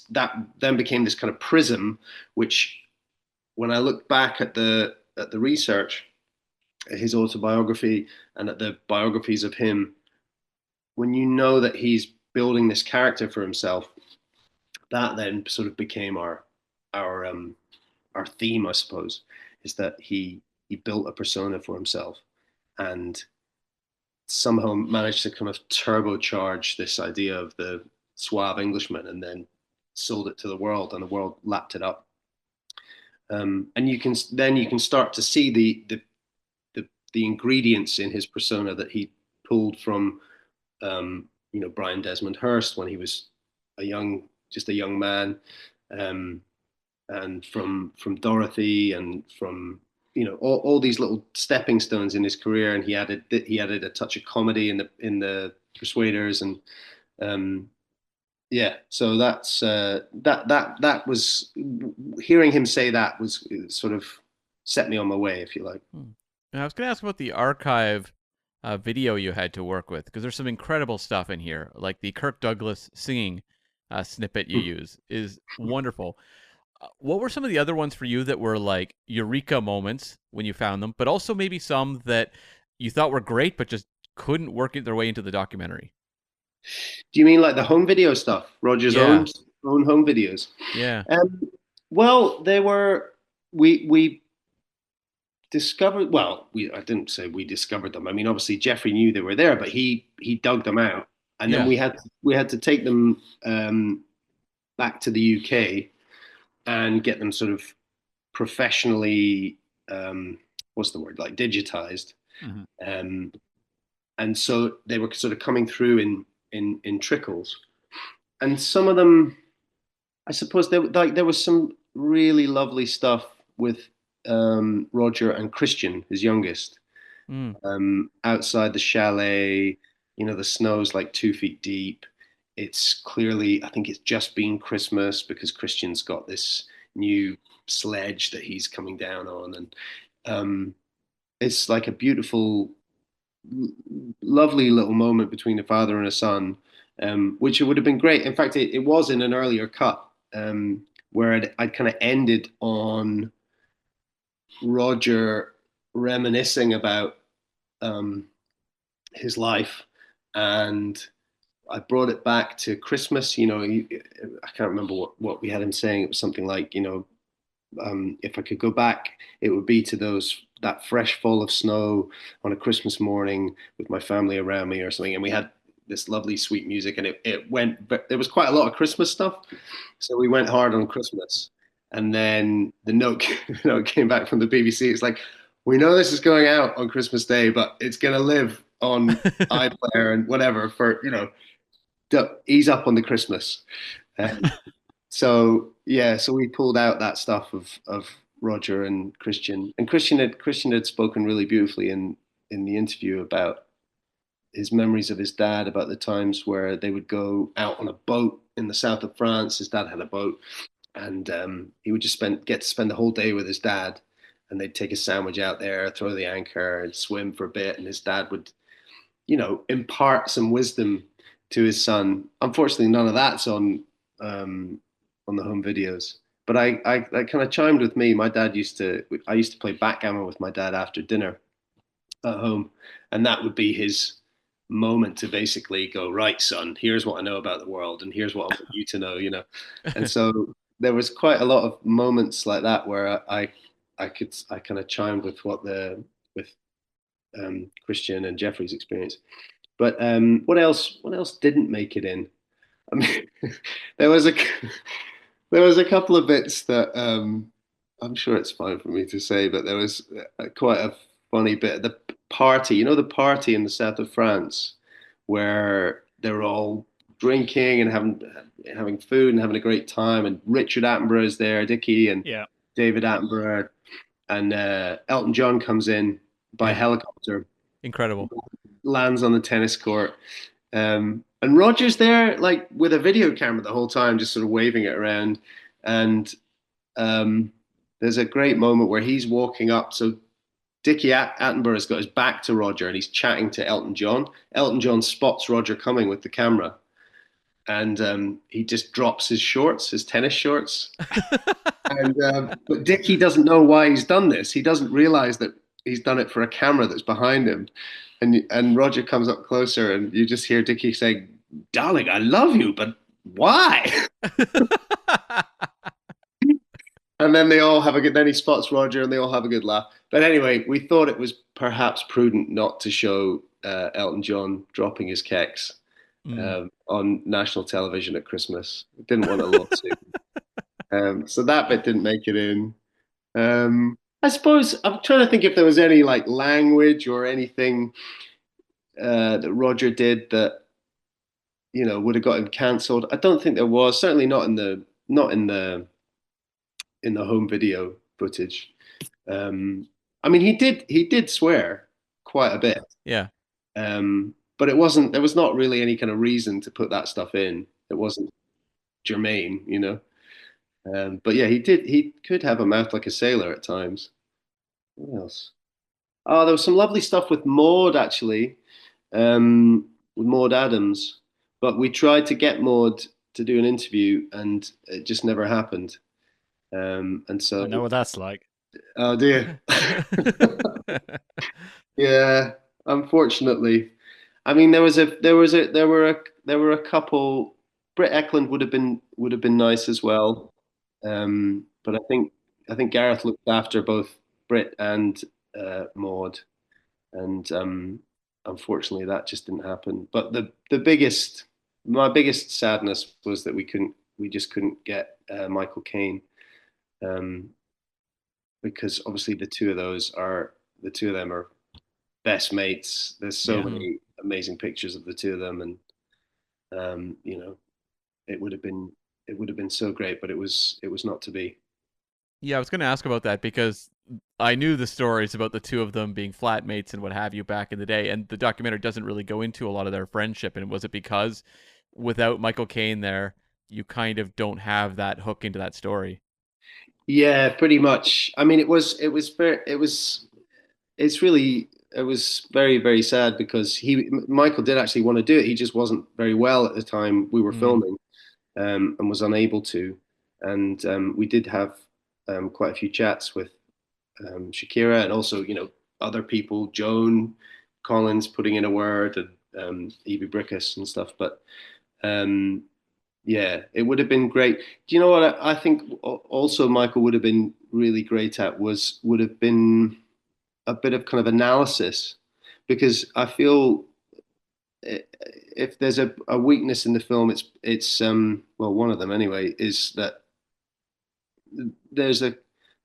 that then became this kind of prism, which when I look back at the research, at his autobiography and at the biographies of him, when you know that he's building this character for himself, that then sort of became our our theme, I suppose, is that he built a persona for himself and somehow managed to kind of turbocharge this idea of the suave Englishman, and then sold it to the world, and the world lapped it up. And you can start to see the ingredients in his persona that he pulled from Brian Desmond Hurst when he was just a young man, um, and from Dorothy, and from all these little stepping stones in his career. And he added a touch of comedy in the Persuaders, and um, yeah. So that was, hearing him say that was sort of set me on my way, if you like. Hmm. And I was going to ask about the archive video you had to work with, because there's some incredible stuff in here, like the Kirk Douglas singing snippet you use is wonderful. What were some of the other ones for you that were like eureka moments when you found them, but also maybe some that you thought were great but just couldn't work their way into the documentary? Do you mean like the home video stuff, Roger's own Yeah, own home videos? yeah. Um, well, they were we discovered. Well, I didn't say we discovered them. I mean, obviously Jeffrey knew they were there, but he dug them out, and then Yeah. we had to take them back to the UK and get them sort of professionally, what's the word, like digitized. Hmm. Um, and so they were sort of coming through in trickles, and some of them, I suppose, there was some really lovely stuff with Roger and Christian, his youngest, Mm. outside the chalet. You know, the snow's like 2 feet deep. It's clearly, I think it's just been Christmas because Christian's got this new sledge that he's coming down on, and um, it's like a beautiful, lovely little moment between a father and a son, which it would have been great. In fact, it was in an earlier cut where I'd kind of ended on Roger reminiscing about um, his life, and I brought it back to Christmas. You know, I can't remember what we had him saying. It was something like, if I could go back, it would be to that fresh fall of snow on a Christmas morning with my family around me or something. And we had this lovely sweet music, and it went. But there was quite a lot of Christmas stuff, so we went hard on Christmas. And then the note, came back from the BBC. It's like, we know this is going out on Christmas Day, but it's going to live on iPlayer and whatever for ease up on the Christmas. Um, so yeah, so we pulled out that stuff of Roger and Christian, and Christian had spoken really beautifully in the interview about his memories of his dad, about the times where they would go out on a boat in the south of France. His dad had a boat, and he would just get to spend the whole day with his dad, and they'd take a sandwich out there, throw the anchor, and swim for a bit, and his dad would, impart some wisdom to his son. Unfortunately, none of that's on the home videos. But I kind of chimed with me. My dad I used to play backgammon with my dad after dinner at home, and that would be his moment to basically go, right, son, here's what I know about the world, and here's what I want you to know. And so there was quite a lot of moments like that where I kind of chimed with with Christian and Jeffrey's experience. But what else didn't make it in? I mean, there was a there was a couple of bits that I'm sure it's fine for me to say, but there was quite a funny bit. The party, the party in the south of France, where they're all drinking and having food and having a great time, and Richard Attenborough is there, Dickie and Yeah. David Attenborough, and Elton John comes in by Yeah. helicopter, Incredible. lands on the tennis court. And Roger's there, like with a video camera the whole time, just sort of waving it around. And there's a great moment where he's walking up. So Dickie Attenborough's got his back to Roger, and he's chatting to Elton John. Elton John spots Roger coming with the camera, and he just drops his shorts, his tennis shorts. And but Dickie doesn't know why he's done this. He doesn't realize that he's done it for a camera that's behind him. And Roger comes up closer, and you just hear Dickie saying, "Darling, I love you, but why?" And then they all have a good. Then he spots Roger, and they all have a good laugh. But anyway, we thought it was perhaps prudent not to show Elton John dropping his kecks Mm. on national television at Christmas. Didn't want a lawsuit. So that bit didn't make it in. I suppose I'm trying to think if there was any like language or anything that Roger did that would have got him cancelled. I don't think there was. Certainly not in the home video footage. I mean, he did swear quite a bit, Yeah. but it wasn't. There was not really any kind of reason to put that stuff in. It wasn't germane. But yeah, he did. He could have a mouth like a sailor at times. What else? Oh, there was some lovely stuff with Maud actually, with Maud Adams. But we tried to get Maud to do an interview, and it just never happened. And I so, know what that's like. oh dear, yeah. Unfortunately, I mean, there were a couple. Britt Eklund would have been nice as well. But I think Gareth looked after both Britt and Maud, and unfortunately that just didn't happen. But my biggest sadness was that we just couldn't get Michael Caine, um, because obviously the two of them are best mates. There's so Yeah. many amazing pictures of the two of them, and you know, it would have been so great, but it was not to be. Yeah, I was going to ask about that because I knew the stories about the two of them being flatmates and what have you back in the day, and the documentary doesn't really go into a lot of their friendship. And was it because without Michael Caine there, you kind of don't have that hook into that story? Yeah, pretty much. I mean, it's really it was very very sad because Michael did actually want to do it. He just wasn't very well at the time we were Mm. filming, and was unable to. And we did have quite a few chats with Shakira, and also, other people, Joan Collins putting in a word, and Evie Brickus and stuff. But um, yeah, it would have been great. Do you know what I think? Also, Michael would have been really great at would have been a bit of kind of analysis, because I feel if there's a weakness in the film, it's well, one of them anyway, is that there's a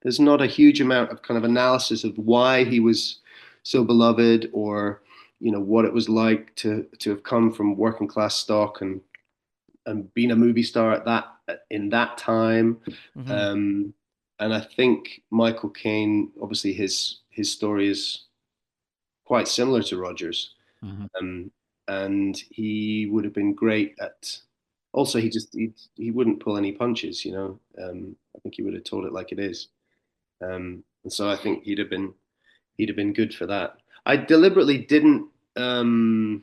there's not a huge amount of kind of analysis of why he was so beloved, or what it was like to have come from working class stock, and been a movie star in that time. Hmm. um, and I think Michael Caine, obviously his story is quite similar to Rogers, Hmm. um, and he would have been great at. Also, he wouldn't pull any punches. I think he would have told it like it is. And so I think he'd have been good for that. I deliberately um,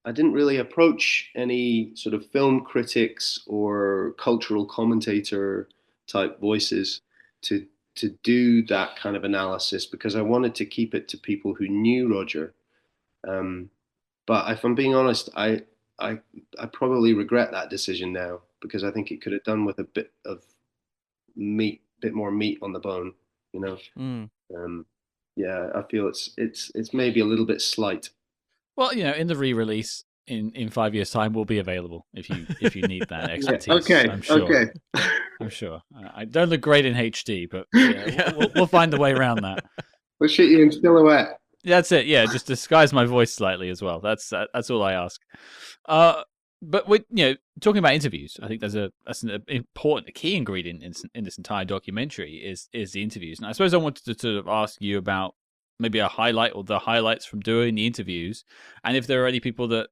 I didn't really approach any sort of film critics or cultural commentator type voices to do that kind of analysis, because I wanted to keep it to people who knew Roger. Um, but if I'm being honest, I I probably regret that decision now, because I think it could have done with a bit more meat on the bone. You know, Mm. um, yeah, I feel it's maybe a little bit slight. Well, in the re-release in 5 years' time, will be available if you need that Yeah. expertise. Okay. I'm sure. Okay. I'm sure. I don't look great in HD, but yeah, Yeah. we'll find a way around that. We'll shoot you in silhouette. That's it. Yeah, just disguise my voice slightly as well. That's all I ask. Uh, but with talking about interviews, I think that's an important, a key ingredient in this entire documentary is the interviews. And I suppose I wanted to sort of ask you about maybe a highlight or the highlights from doing the interviews, and if there are any people that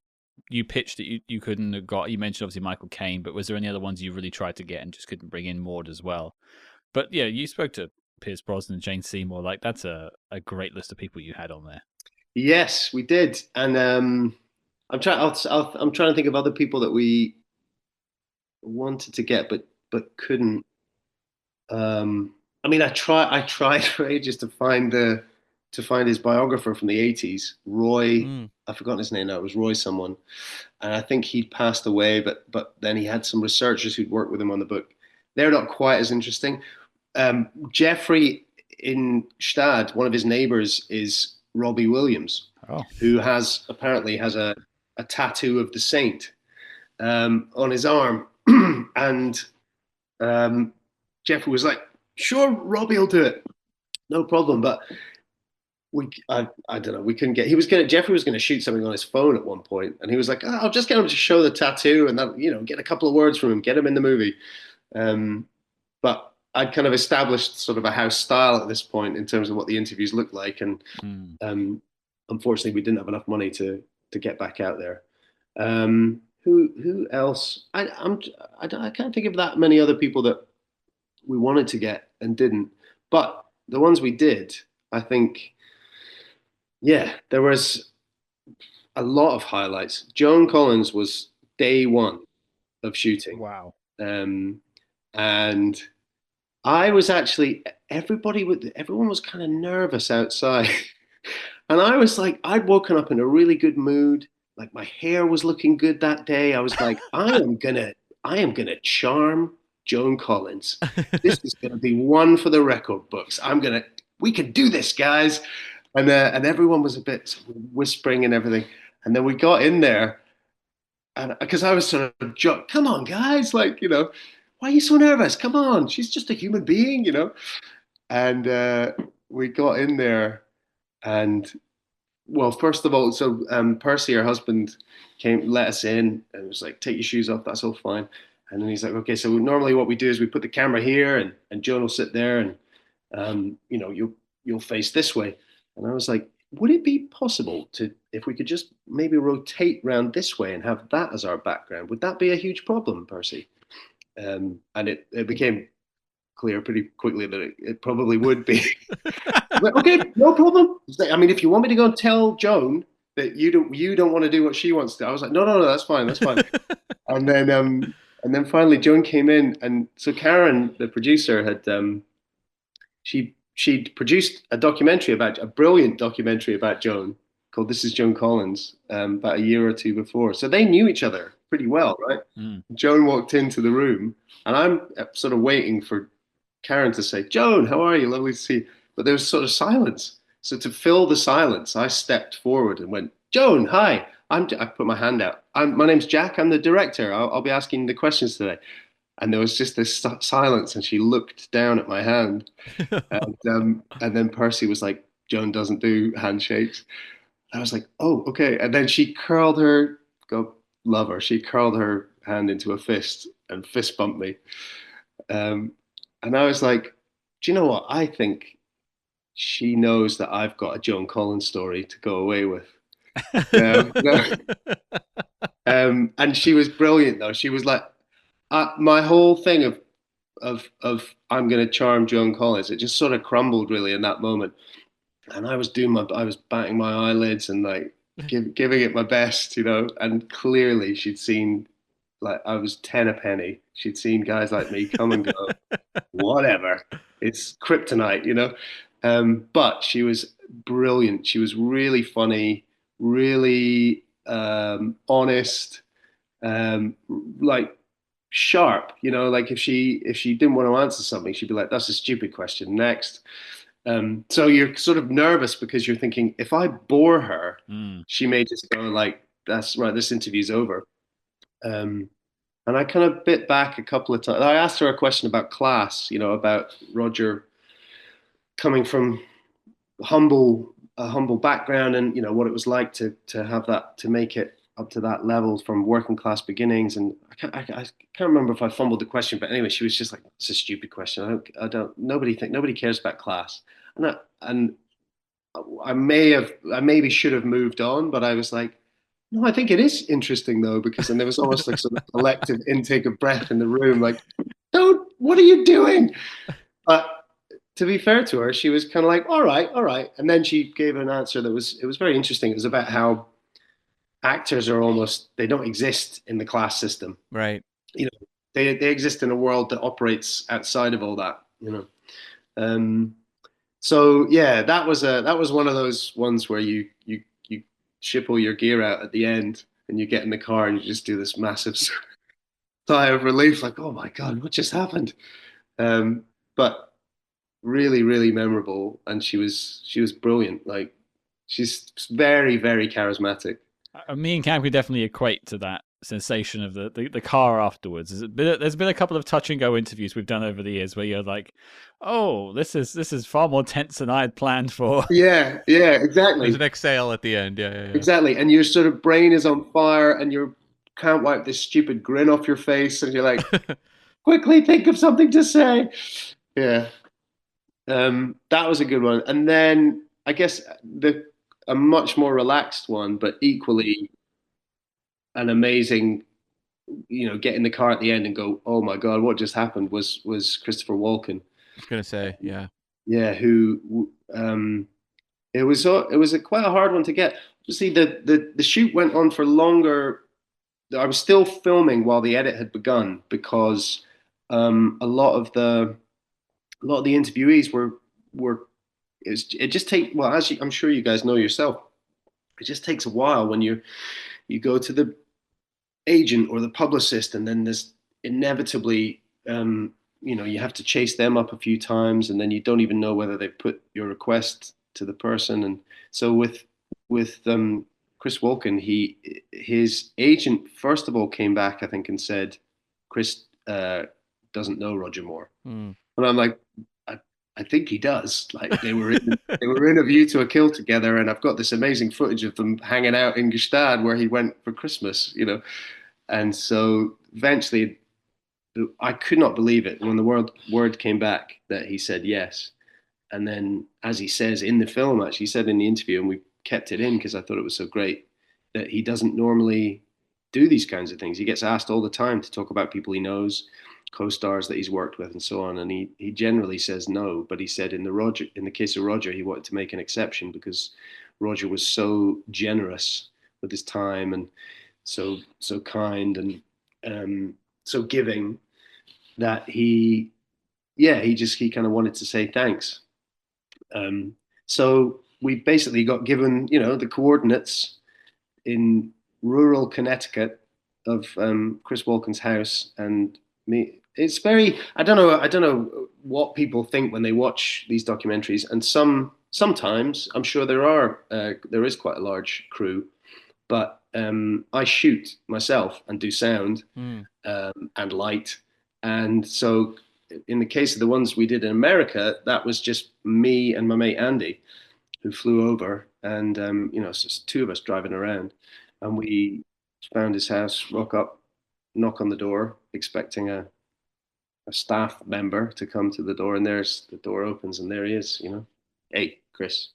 you pitched that you couldn't have got. You mentioned obviously Michael Caine, but was there any other ones you really tried to get and just couldn't bring in Maud as well? But yeah, you spoke to Pierce Brosnan, Jane Seymour. Like that's a great list of people you had on there. Yes, we did, and I'm trying to think of other people that we wanted to get, but couldn't. I mean, I tried for ages to find his biographer from the '80s, Roy. Mm. I've forgotten his name now. It was Roy someone, and I think he'd passed away. But then he had some researchers who'd worked with him on the book. They're not quite as interesting. Jeffrey in Stad, one of his neighbors is Robbie Williams, Oh, who apparently has a tattoo of the saint on his arm. And Jeffrey was like, "Sure, Robbie will do it, no problem." But I don't know, we couldn't get. Jeffrey was gonna shoot something on his phone at one point, and he was like, I'll just get him to show the tattoo, and then get a couple of words from him, get him in the movie. But I'd kind of established sort of a house style at this point in terms of what the interviews looked like, and unfortunately, we didn't have enough money to get back out there. Who else? I can't think of that many other people that we wanted to get and didn't. But the ones we did, I think, yeah, there was a lot of highlights. Joan Collins was day one of shooting, wow. um, and I was actually everyone was kind of nervous outside, and I was like, I'd woken up in a really good mood. Like my hair was looking good that day. I was like, I am gonna charm Joan Collins. This is gonna be one for the record books. I'm gonna we can do this, guys. And everyone was a bit whispering and everything. And then we got in there, and because I was sort of come on, guys, like, why are you so nervous? Come on, she's just a human being. And we got in there, and well, first of all, so Percy, her husband, let us in, and was like, "Take your shoes off. That's all fine." And then he's like, "Okay, so normally what we do is we put the camera here, and Joan will sit there, and you'll face this way." And I was like, "Would it be possible to if we could just maybe rotate round this way and have that as our background? Would that be a huge problem, Percy?" And it became clear pretty quickly that it probably would be. Like, okay, no problem. I mean, if you want me to go and tell Joan that you don't want to do what she wants to, I was like, no, no, no, that's fine, that's fine. And then finally Joan came in, and so Karen, the producer, had she'd produced a brilliant documentary about Joan called "This Is Joan Collins" about a year or two before. So they knew each other pretty well, right? Mm. Joan walked into the room, and I'm sort of waiting for Karen to say, "Joan, how are you? Lovely to see you." But there was sort of silence. So to fill the silence, I stepped forward and went, "Joan, hi. I put my hand out. My name's Jack. I'm the director. I'll be asking the questions today." And there was just this silence, and she looked down at my hand, and then Percy was like, "Joan doesn't do handshakes." I was like, "Oh, okay." And then she curled her, God love her, she curled her hand into a fist and fist bumped me. And I was like, "Do you know what? I think she knows that I've got a Joan Collins story to go away with." No. And she was brilliant though. She was like, my whole thing of I'm going to charm Joan Collins, it just sort of crumbled really in that moment. And I was batting my eyelids and like giving it my best. And clearly she'd seen, like, I was 10 a penny. She'd seen guys like me come and go, whatever. It's kryptonite. But she was brilliant. She was really funny, really honest, like sharp. Like if she didn't want to answer something, she'd be like, "That's a stupid question. Next." So you're sort of nervous because you're thinking, if I bore her, she may just go like, "That's right, this interview's over." And I kind of bit back a couple of times. I asked her a question about class, about Roger coming from a humble background, and what it was like to have that, to make it up to that level from working class beginnings. And I can't remember if I fumbled the question, but anyway, she was just like, "It's a stupid question. Nobody cares about class." And I maybe should have moved on, but I was like, "No, I think it is interesting though," because then there was almost like sort of collective intake of breath in the room, like, "Don't, what are you doing?" But to be fair to her, she was kind of like, "All right, all right." And then she gave an answer that was very interesting. It was about how actors they don't exist in the class system. Right. They exist in a world that operates outside of all that. So yeah, that was one of those ones where you ship all your gear out at the end, and you get in the car and you just do this massive sigh of relief, like, "Oh my God, what just happened?" But really, really memorable, and she was brilliant. Like, she's very, very charismatic. Me and Cam could definitely equate to that sensation of the car afterwards. There's been a couple of touch and go interviews we've done over the years where you're like, "Oh, this is far more tense than I had planned for." Yeah, exactly. There's an exhale at the end. Yeah. Exactly. And your sort of brain is on fire, and you can't wipe this stupid grin off your face, and you're like, "Quickly think of something to say." Yeah. That was a good one. And then I guess a much more relaxed one, but equally an amazing, get in the car at the end and go, "Oh my God, what just happened?" was Christopher Walken. I was gonna say, yeah. Yeah, who it was quite a hard one to get. See, the shoot went on for longer. I was still filming while the edit had begun, because a lot of the interviewees were it just take well, as I'm sure you guys know yourself, it just takes a while when you go to the agent or the publicist, and then there's inevitably you have to chase them up a few times, and then you don't even know whether they put your request to the person. And so with Chris Walken, his agent first of all came back, I think, and said Chris doesn't know Roger Moore. Mm. And I'm like, I think he does. Like they were in A View to a Kill together, and I've got this amazing footage of them hanging out in Gstaad where he went for Christmas, And so eventually, I could not believe it when the word came back that he said yes. And then, as he says in the film, actually, he said in the interview, and we kept it in because I thought it was so great, that he doesn't normally do these kinds of things. He gets asked all the time to talk about people he knows, co-stars that he's worked with, and so on. And he generally says no. But he said in the case of Roger, he wanted to make an exception because Roger was so generous with his time and so kind and so giving that he kind of wanted to say thanks. So we basically got given, the coordinates in rural Connecticut of Chris Walken's house, and me. It's very. I don't know what people think when they watch these documentaries, and sometimes I'm sure there is quite a large crew, but I shoot myself and do sound and light, and so in the case of the ones we did in America, that was just me and my mate Andy, who flew over, and it's just two of us driving around, and we found his house, rock up, knock on the door, expecting a staff member to come to the door, and there's the door opens, and there he is, hey, Chris,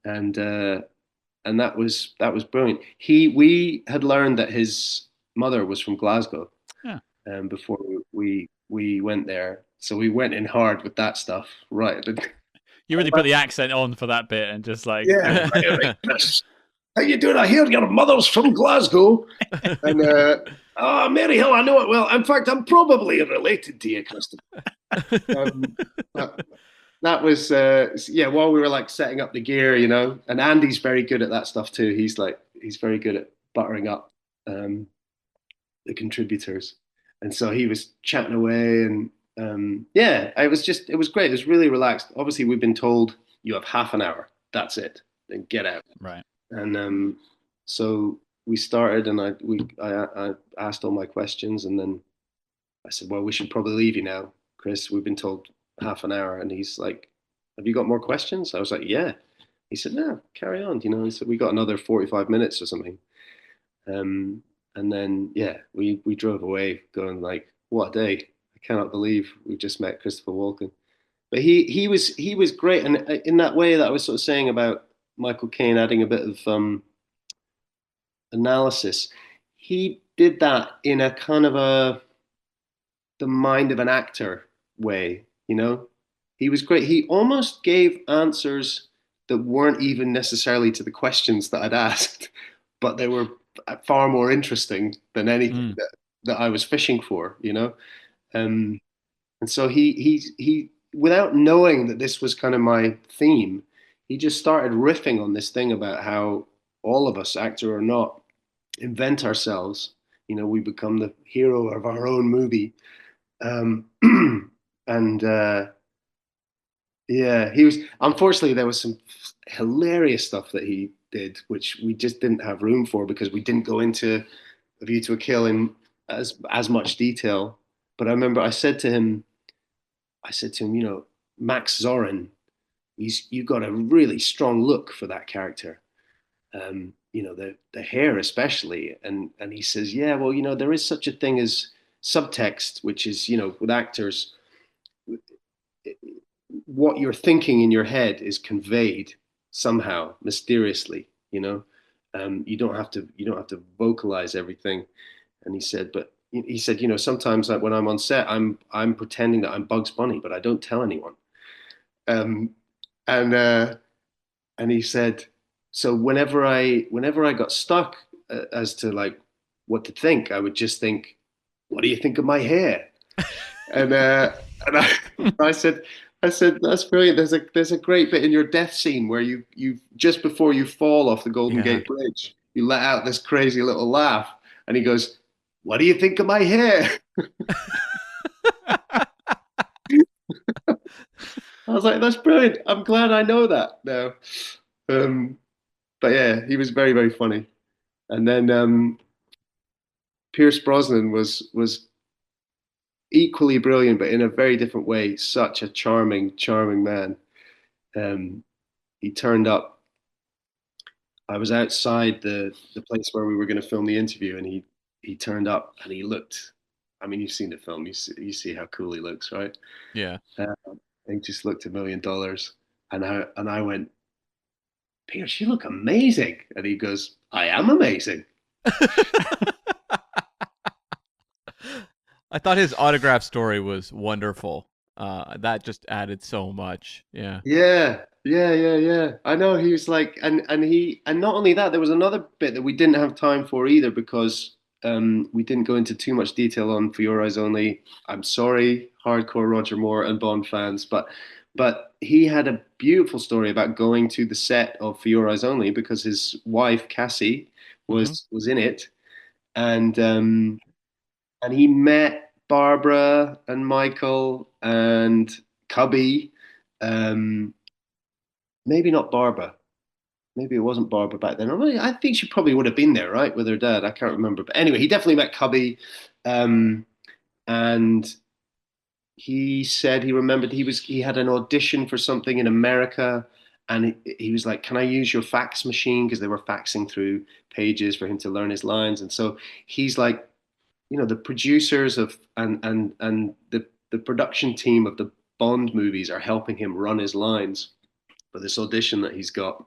and that was brilliant. We had learned that his mother was from Glasgow, before we went there, so we went in hard with that stuff, right? You really put the accent on for that bit, and just like, yeah, right, Chris, how you doing? I hear your mother's from Glasgow, and Mary Hill, I know it well. In fact, I'm probably related to you, Christopher. That was while we were like setting up the gear, and Andy's very good at that stuff too. He's very good at buttering up the contributors, and so he was chatting away, and it was great. It was really relaxed. Obviously, we've been told you have half an hour. That's it. Then get out. Right. And so we started, and I asked all my questions, and then I said, "Well, we should probably leave you now, Chris. We've been told half an hour." And he's like, "Have you got more questions?" I was like, "Yeah." He said, "No, carry on." He said, "We got another 45 minutes or something." And then we drove away, going like, "What a day! I cannot believe we just met Christopher Walken." But he was great, and in that way that I was sort of saying about Michael Caine adding a bit of analysis, he did that in a kind of the mind of an actor way. He was great. He almost gave answers that weren't even necessarily to the questions that I'd asked, but they were far more interesting than anything that I was fishing for. And so he without knowing that this was kind of my theme, he just started riffing on this thing about how all of us, actor or not, invent ourselves. We become the hero of our own movie. And he was, unfortunately, there was some hilarious stuff that he did, which we just didn't have room for because we didn't go into A View to a Kill in as much detail. But I remember I said to him, Max Zorin, you've got a really strong look for that character. The hair especially. And he says, yeah, well, there is such a thing as subtext, which is, with actors, what you're thinking in your head is conveyed somehow mysteriously. You don't have to vocalize everything. And he said, sometimes when I'm on set, I'm pretending that I'm Bugs Bunny, but I don't tell anyone. And he said, so whenever I got stuck as to like what to think, I would just think, what do you think of my hair? and I said, that's brilliant. There's a great bit in your death scene where you just before you fall off the Golden Gate Bridge, you let out this crazy little laugh, and he goes, what do you think of my hair? I was like, that's brilliant. I'm glad I know that now. Um, but yeah, he was very, very funny. And then Pierce Brosnan was equally brilliant, but in a very different way. Such a charming, charming man. Um, he turned up. I was outside the place where we were going to film the interview, and he turned up and he looked. I mean, you've seen the film. You see how cool he looks, right? Yeah. Uh, he just looked $1 million, and I went, Pierce, you look amazing. And he goes, I am amazing. I thought his autograph story was wonderful. That just added so much. Yeah. Yeah. I know he was like, and not only that, there was another bit that we didn't have time for either because we didn't go into too much detail on For Your Eyes Only. I'm sorry, hardcore Roger Moore and Bond fans, but he had a beautiful story about going to the set of For Your Eyes Only because his wife Cassie Hmm. was in it, and he met Barbara and Michael and Cubby. Um, Maybe not Barbara. Maybe it wasn't Barbara back then. I think she probably would have been there, right, with her dad. I can't remember. But anyway, he definitely met Cubby, um, and he said he remembered he had an audition for something in America, and he was like, "Can I use your fax machine?" Because they were faxing through pages for him to learn his lines, and so he's like, the producers of and the production team of the Bond movies are helping him run his lines for this audition that he's got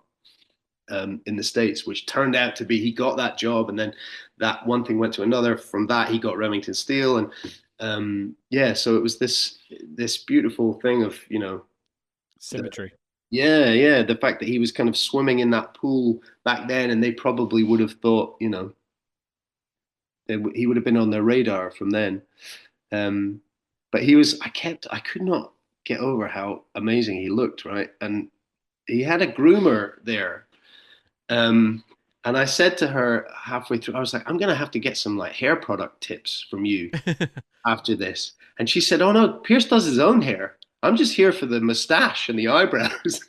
in the States, which turned out to be he got that job, and then that one thing went to another. From that, he got Remington Steele, and yeah, so it was this beautiful thing of the, Symmetry. yeah, the fact that he was kind of swimming in that pool back then, and they probably would have thought, he would have been on their radar from then. Um, but I could not get over how amazing he looked, right? And he had a groomer there. Um, and I said to her halfway through, I was like, I'm gonna have to get some like hair product tips from you after this. And she said, Oh no, Pierce does his own hair. I'm just here for the mustache and the eyebrows.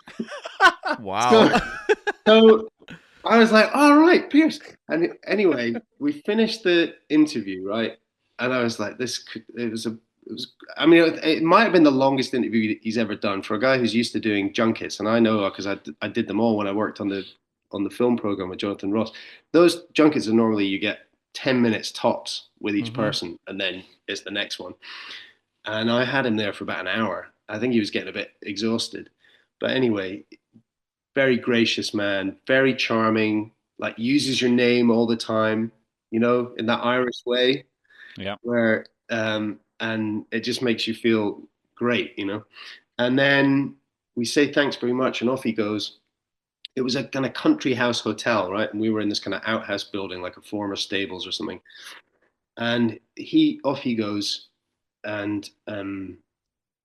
Wow. so, so I was like, all right, Pierce. And anyway, we finished the interview, right? And I was like, it was, I mean, it might have been the longest interview he's ever done for a guy who's used to doing junkets. And I know because I did them all when I worked on the film program with Jonathan Ross. Those junkets are normally you get 10 minutes tops with each Hmm. person, and then it's the next one. And I had him there for about an hour. I think he was getting a bit exhausted. But anyway, very gracious man, very charming, like uses your name all the time, in that Irish way Yeah. where and it just makes you feel great. And then we say thanks very much, and off he goes. It was a kind of country house hotel, right? And we were in this kind of outhouse building, like a former stables or something. And off he goes, and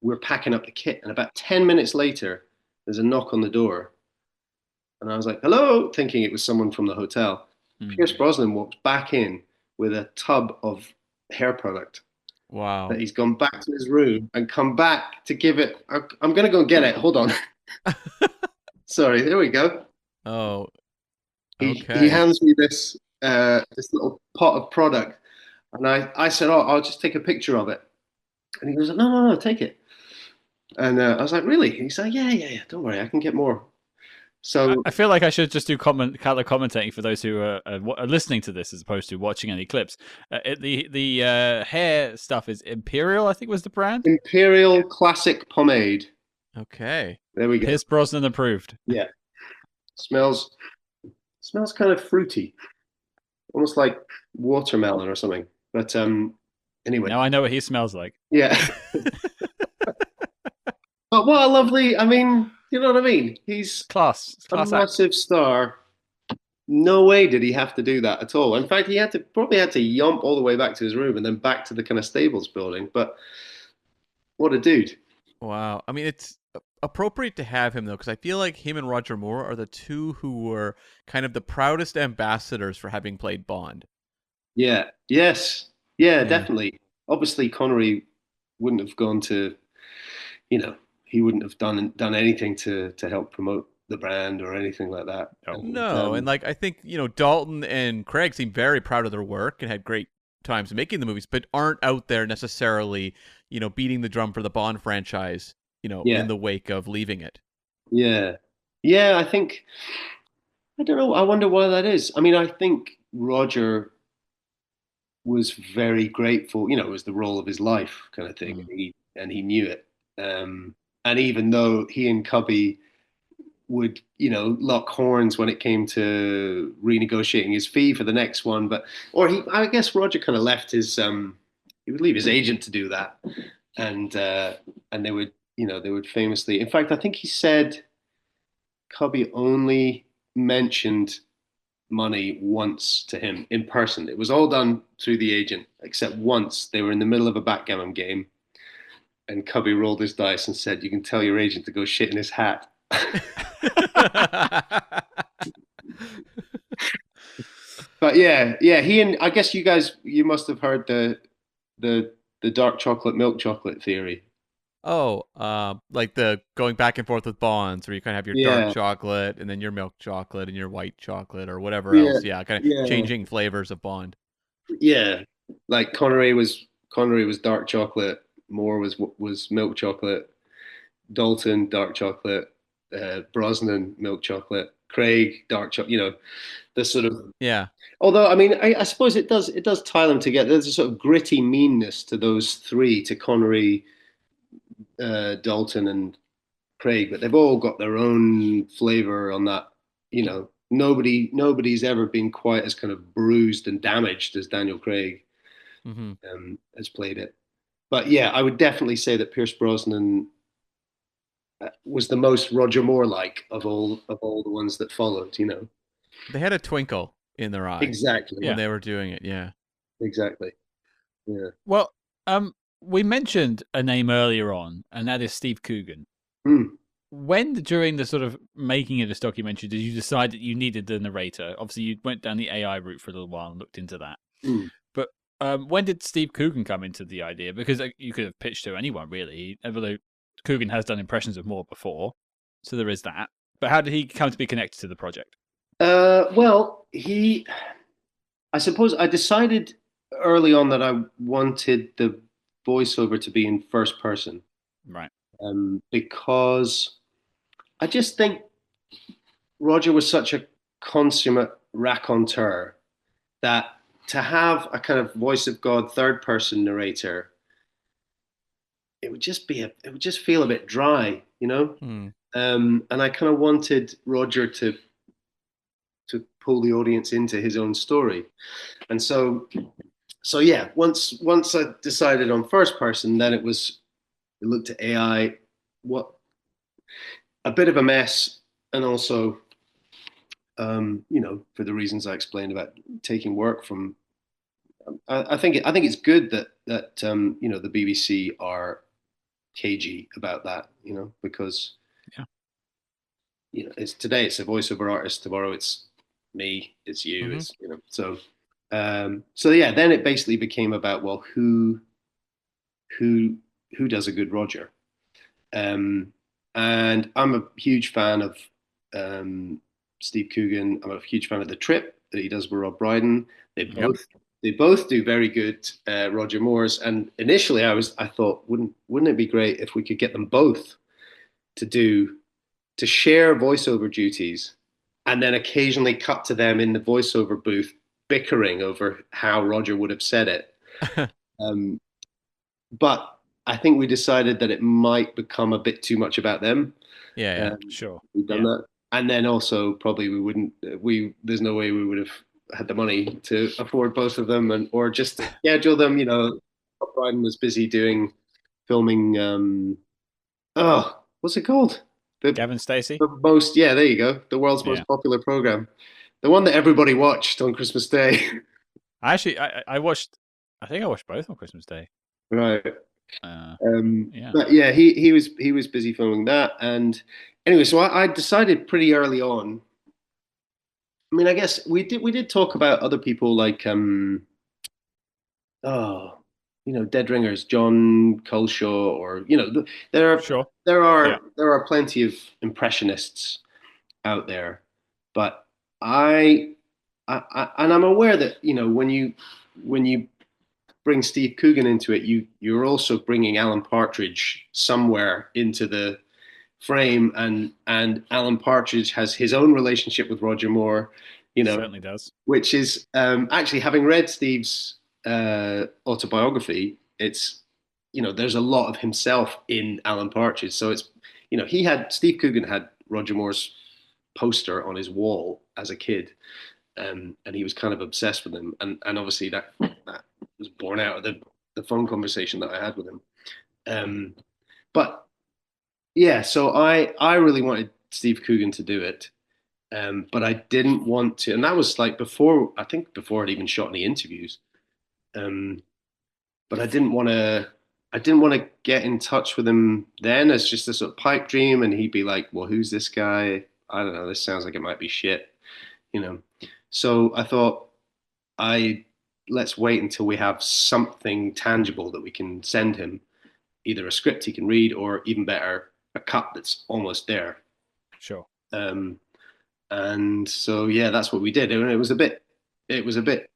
we're packing up the kit. And about 10 minutes later, there's a knock on the door, and I was like, hello, thinking it was someone from the hotel. Pierce Mm. Brosnan walks back in with a tub of hair product that Wow. he's gone back to his room and come back to give it. I'm going to go and get it. Hold on. Sorry, there we go. Oh, He okay. hands me this little pot of product, and I said, oh, I'll just take a picture of it. And he goes, no, take it. And I was like, really? He's like, yeah, don't worry, I can get more. So I feel like I should just do color commentating for those who are listening to this as opposed to watching any clips. The hair stuff is Imperial, I think was the brand. Imperial Classic Pomade. Okay. There we go. Pierce Brosnan approved. Yeah, smells smells kind of fruity, almost like watermelon or something. But anyway, Now I know what he smells like. yeah. But what a lovely. I mean, you know what I mean? He's a Class act. massive star. No way did he have to do that at all. In fact, he probably had to yomp all the way back to his room and then back to the kind of stables building. But what a dude. Wow. I mean, it's appropriate to have him though, because I feel like him and Roger Moore are the two who were kind of the proudest ambassadors for having played Bond. Yeah. Yes. Yeah, Yeah. definitely. Obviously, Connery wouldn't have gone to, you know, he wouldn't have done anything to help promote the brand or anything like that. Oh. And, No, and like I think Dalton and Craig seem very proud of their work and had great times making the movies, but aren't out there necessarily beating the drum for the Bond franchise yeah, in the wake of leaving it. yeah, yeah. I think I don't know. I wonder why that is. I mean, I think Roger was very grateful. It was the role of his life, kind of thing, Mm. and he knew it. And even though he and Cubby would, lock horns when it came to renegotiating his fee for the next one, I guess Roger kind of left he would leave his agent to do that, and they would, they would famously. In fact, I think he said Cubby only mentioned money once to him in person. It was all done through the agent, except once they were in the middle of a backgammon game, and Cubby rolled his dice and said, "You can tell your agent to go shit in his hat." But yeah, I guess you must have heard the the dark chocolate milk chocolate theory. Oh, like the going back and forth with bonds, where you kind of have your dark Yeah, chocolate and then your milk chocolate and your white chocolate or whatever yeah, else. Yeah, kind of yeah, changing flavors of Bond. yeah. Like Connery was dark chocolate, Moore was milk chocolate, Dalton dark chocolate, Brosnan milk chocolate, Craig dark chocolate. The sort of. Yeah. Although, I mean, I suppose it does tie them together. There's a sort of gritty meanness to those three, to Connery, Dalton, and Craig, but they've all got their own flavor on that. Nobody's ever been quite as kind of bruised and damaged as Daniel Craig Hmm. has played it. But yeah, I would definitely say that Pierce Brosnan was the most Roger Moore like of all the ones that followed. They had a twinkle in their eye Exactly, when Yeah. they were doing it. Yeah. exactly. Yeah. Well, we mentioned a name earlier on, and that is Steve Coogan. Hmm. When during the sort of making of this documentary did you decide that you needed the narrator? Obviously, you went down the AI route for a little while and looked into that. Hmm. But when did Steve Coogan come into the idea? Because you could have pitched to anyone, really. Although Coogan has done impressions of Moore before, so there is that. But how did he come to be connected to the project? Well, I suppose I decided early on that I wanted the voiceover to be in first person, Right. because I just think Roger was such a consummate raconteur that to have a kind of voice of God third person narrator, it would just feel a bit dry, Hmm. And I kind of wanted Roger to pull the audience into his own story, and so yeah, once I decided on first person, then we looked at AI, what a bit of a mess, and also for the reasons I explained about taking work from. I think it's good that the BBC are cagey about that, because Yeah. it's a voiceover artist, tomorrow it's me, it's you, Hmm. it's so yeah, then it basically became about, well, who who does a good Roger, um, and I'm a huge fan of um, Steve Coogan. I'm a huge fan of the Trip that he does with Rob Brydon. They Yep. both they both do very good Roger Moores. And initially, I thought, wouldn't it be great if we could get them both to do to share voiceover duties, and then occasionally cut to them in the voiceover booth bickering over how Roger would have said it. Um, but I think we decided that it might become a bit too much about them. Yeah. Yeah. Sure. We've done Yeah. that, and then also probably we wouldn't. There's no way we would have had the money to afford both of them, or just to schedule them. Brian was busy doing filming. Oh, what's it called? The, Gavin Stacey. the most. Yeah, there you go. The world's Yeah. most popular program, the one that everybody watched on Christmas Day. I watched. I think I watched both on Christmas Day. Right. Yeah. But yeah, he was busy filming that, and anyway, so I decided pretty early on. I mean, I guess we did talk about other people like oh, dead ringers, John Culshaw, or there are Sure. there Yeah. are there are plenty of impressionists out there, but I, and I'm aware that when you bring Steve Coogan into it, you're also bringing Alan Partridge somewhere into the frame, and Alan Partridge has his own relationship with Roger Moore, Certainly does. which is actually, having read Steve's autobiography, it's there's a lot of himself in Alan Partridge. So it's Steve Coogan had Roger Moore's poster on his wall as a kid, and he was kind of obsessed with him, and obviously that was born out of the phone conversation that I had with him. But yeah, so I really wanted Steve Coogan to do it, but I didn't want to, and that was like before, I think before I'd even shot any interviews. Um, but I didn't want to. I didn't want to get in touch with him then as just a sort of pipe dream, and he'd be like, "Well, who's this guy? I don't know. This sounds like it might be shit," you know. So I thought, I let's wait until we have something tangible that we can send him, either a script he can read, or even better, a cut that's almost there. Sure. And so yeah, that's what we did. And it was a bit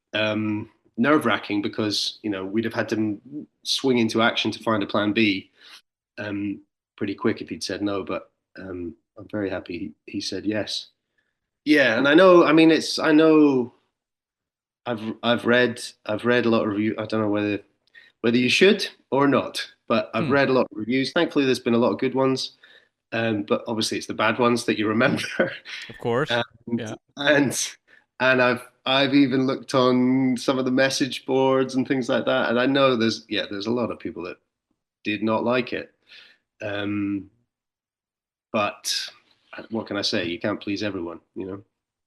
nerve wracking, because we'd have had to swing into action to find a plan B pretty quick if he'd said no. But I'm very happy he said yes. Yeah, and I know. I mean, I know. I've read a lot of reviews. I don't know whether you should or not, but I've read a lot of reviews. Thankfully, there's been a lot of good ones. But obviously, it's the bad ones that you remember. Of course. and Yeah. and and I've even looked on some of the message boards and things like that, and I know there's a lot of people that did not like it. Um, but what can I say? You can't please everyone.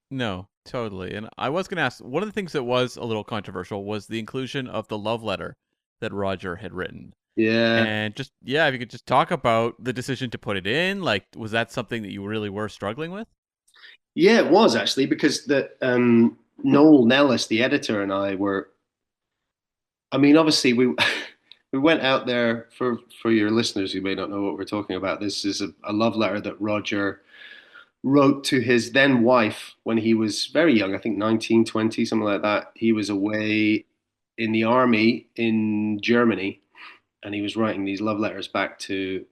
No, totally. And I was going to ask, one of the things that was a little controversial was the inclusion of the love letter that Roger had written. Yeah, And just, yeah, if you could just talk about the decision to put it in, like, was that something that you really were struggling with? yeah, it was actually, because Noel Nellis, the editor, and I were. I mean, obviously we went out there, for your listeners who may not know what we're talking about. This is a love letter that Roger wrote to his then wife when he was very young, I think 19, 20, something like that. He was away in the army in Germany, and he was writing these love letters back to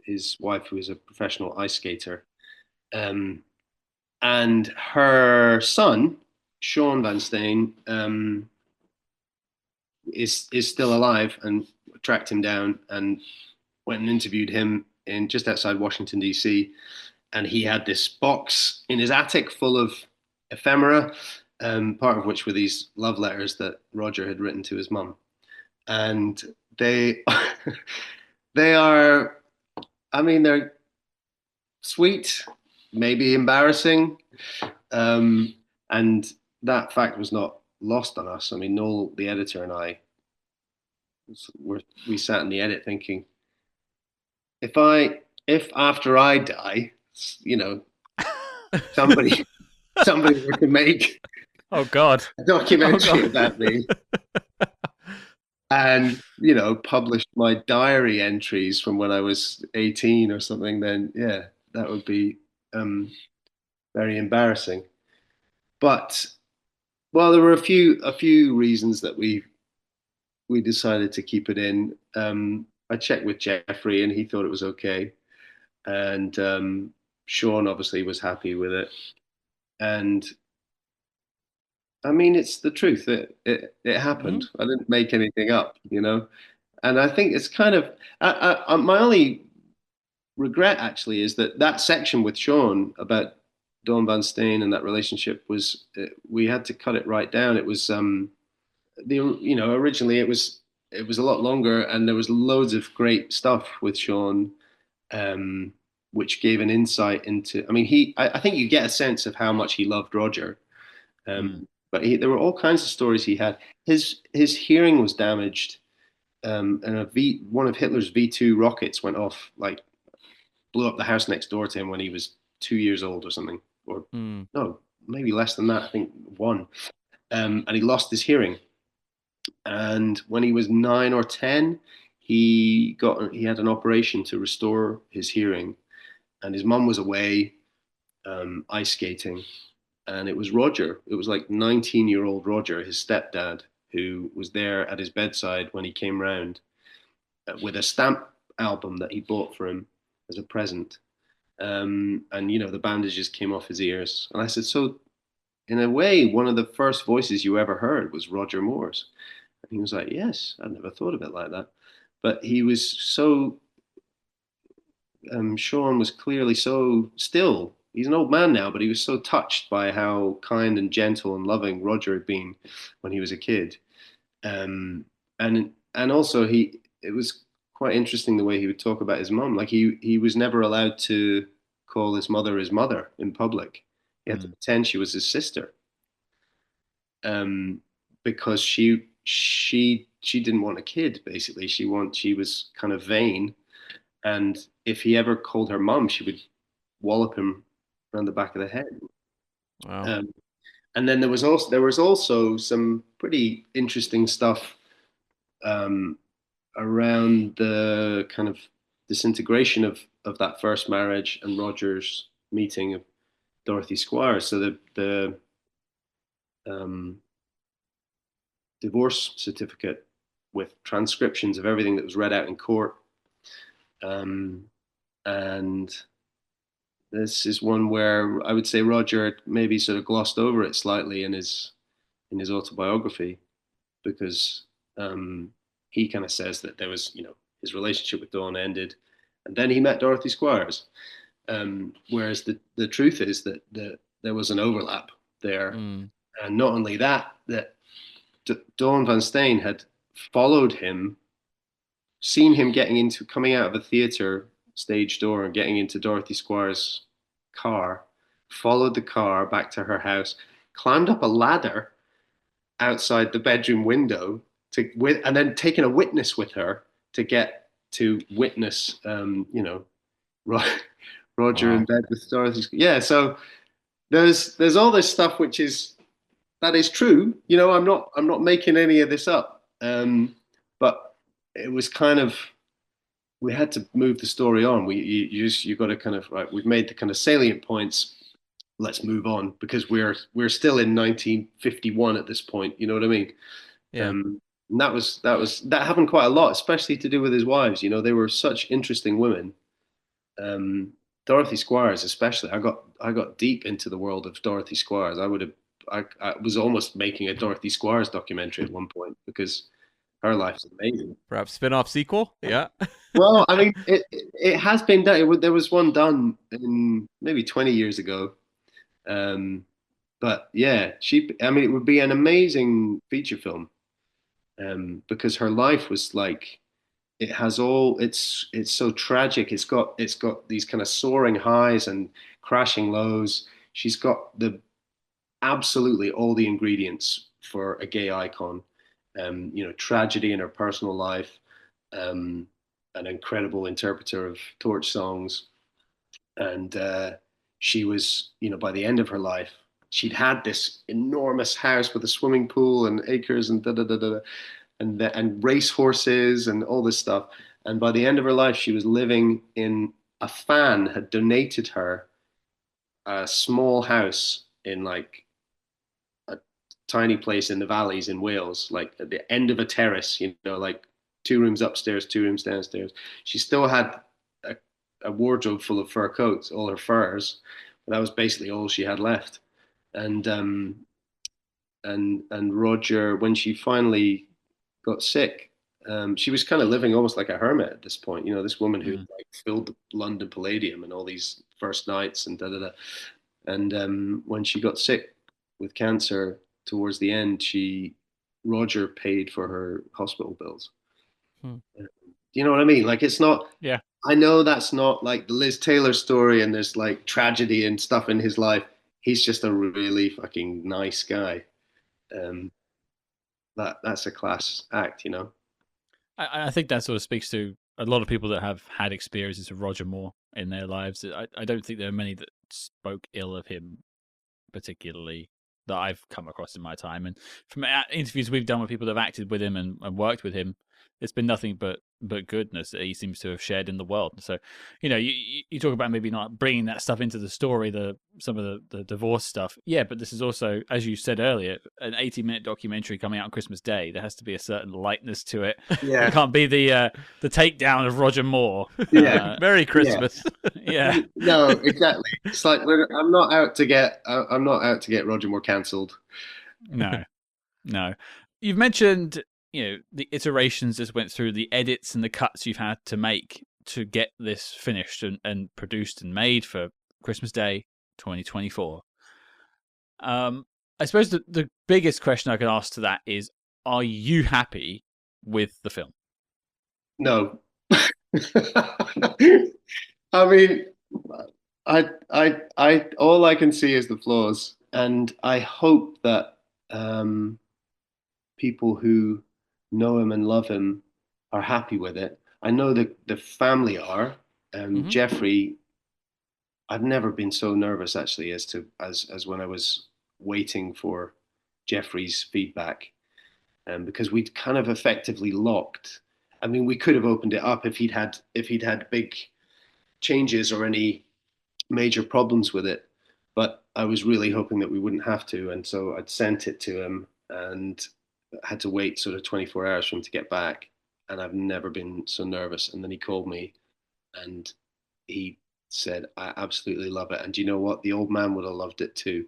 his wife, who was a professional ice skater. Um, and her son, Sean Van Steen, is still alive, and tracked him down and went and interviewed him in just outside Washington, D.C. And he had this box in his attic full of ephemera, part of which were these love letters that Roger had written to his mum. And they they are, I mean, they're sweet, maybe embarrassing, and that fact was not lost on us. I mean, Noel, the editor, and I we sat in the edit thinking, if after I die, you know, somebody somebody were to make Oh God. a documentary Oh, God. about me, and published my diary entries from when I was 18 or something, then yeah, that would be very embarrassing. But well, there were a few reasons that we decided to keep it in. I checked with Jeffrey, and he thought it was okay, and Sean obviously was happy with it. And I mean, it's the truth. It Hmm. happened. I didn't make anything up. And I think it's kind of my only regret actually is that section with Sean about Dawn Van Steen and that relationship was, we had to cut it right down. It was originally it was a lot longer, and there was loads of great stuff with Sean, um, which gave an insight into. I mean, I think you get a sense of how much he loved Roger, Mm. but there were all kinds of stories he had. His hearing was damaged, and one of Hitler's V2 rockets went off, like blew up the house next door to him when he was 2 years old or something, or Mm. no, maybe less than that. I think one, and he lost his hearing. And when he was 9 or 10, he had an operation to restore his hearing, and his mum was away ice skating, and it was Roger. It was like 19-year-old Roger, his stepdad, who was there at his bedside when he came round with a stamp album that he bought for him as a present. And the bandages came off his ears, and I said, so in a way, one of the first voices you ever heard was Roger Moore's. And he was like, yes, I'd never thought of it like that. But he was so, Sean was clearly so still. He's an old man now, but he was so touched by how kind and gentle and loving Roger had been when he was a kid. Um, and also it was quite interesting the way he would talk about his mum. Like he was never allowed to call his mother in public. He had to pretend she was his sister, because she didn't want a kid. Basically, she was kind of vain, and if he ever called her mum, she would wallop him around the back of the head. Wow. Um, and then there was also some pretty interesting stuff um, around the kind of disintegration of that first marriage and Roger's meeting of Dorothy Squires. So the um, divorce certificate with transcriptions of everything that was read out in court. And this is one where I would say Roger maybe sort of glossed over it slightly in his autobiography, because he kind of says that there was, his relationship with Dawn ended, and then he met Dorothy Squires. Whereas the truth is that there was an overlap there, and not only that Dawn Van Steen had followed him, seen him coming out of a theater stage door and getting into Dorothy Squires' car, followed the car back to her house, climbed up a ladder outside the bedroom window and then taken a witness with her to get to witness, Roger Wow. in bed with Dorothy. Yeah, so there's all this stuff that is true. I'm not making any of this up. But it was kind of, we had to move the story on. You got to kind of, right. We've made the kind of salient points. Let's move on, because we're still in 1951 at this point. You know what I mean? Yeah. And that happened quite a lot, especially to do with his wives. They were such interesting women. Um, Dorothy Squires, especially. I got deep into the world of Dorothy Squires. I was almost making a Dorothy Squires documentary at one point, because her life's amazing. Perhaps spin-off sequel? Yeah. Well, I mean, it has been done. There was one done in maybe 20 years ago. Um, but yeah, I mean, it would be an amazing feature film, because her life was like, it's so tragic. It's got these kind of soaring highs and crashing lows. She's got absolutely all the ingredients for a gay icon. Tragedy in her personal life, um, an incredible interpreter of torch songs, and she was, by the end of her life, she'd had this enormous house with a swimming pool and acres and da da da da, and race horses and all this stuff. And by the end of her life, she was living in, a fan had donated her a small house in like a tiny place in the valleys in Wales, like at the end of a terrace, like 2 rooms upstairs, 2 rooms downstairs. She still had a, a wardrobe full of fur coats, all her furs, but that was basically all she had left. And Roger, when she finally got sick, she was kind of living almost like a hermit at this point. This woman who like filled the London Palladium and all these first nights and da da da. And when she got sick with cancer towards the end, Roger paid for her hospital bills. Hmm. Do you know what I mean? Like, it's not. Yeah. I know that's not like the Liz Taylor story, and there's like tragedy and stuff in his life. He's just a really fucking nice guy. Um, that's a class act. I think that sort of speaks to a lot of people that have had experiences of Roger Moore in their lives. I don't think there are many that spoke ill of him particularly. that I've come across in my time, and from interviews we've done with people that have acted with him and worked with him, it's been nothing but goodness that he seems to have shared in the world. So, you talk about maybe not bringing that stuff into the story, some of the divorce stuff. Yeah, but this is also, as you said earlier, an 80-minute documentary coming out on Christmas Day. There has to be a certain lightness to it. It Yeah, can't be the takedown of Roger Moore. yeah, Merry yeah. Christmas. Yeah. No, exactly. It's like I'm not out to get Roger Moore cancelled. No, no. You've mentioned, the iterations this went through, the edits and the cuts you've had to make to get this finished and produced and made for Christmas Day 2024. I suppose the biggest question I could ask to that is, are you happy with the film? No. I mean, all I can see is the flaws, and I hope that people who know him and love him are happy with it. I know that the family are. Hmm. Jeffrey, I've never been so nervous actually as when I was waiting for Jeffrey's feedback, because we'd kind of effectively locked. I mean, we could have opened it up if he'd had big changes or any major problems with it, but I was really hoping that we wouldn't have to, and so I'd sent it to him and had to wait sort of 24 hours for him to get back. And I've never been so nervous. And then he called me and he said, I absolutely love it. And you know what? The old man would have loved it too.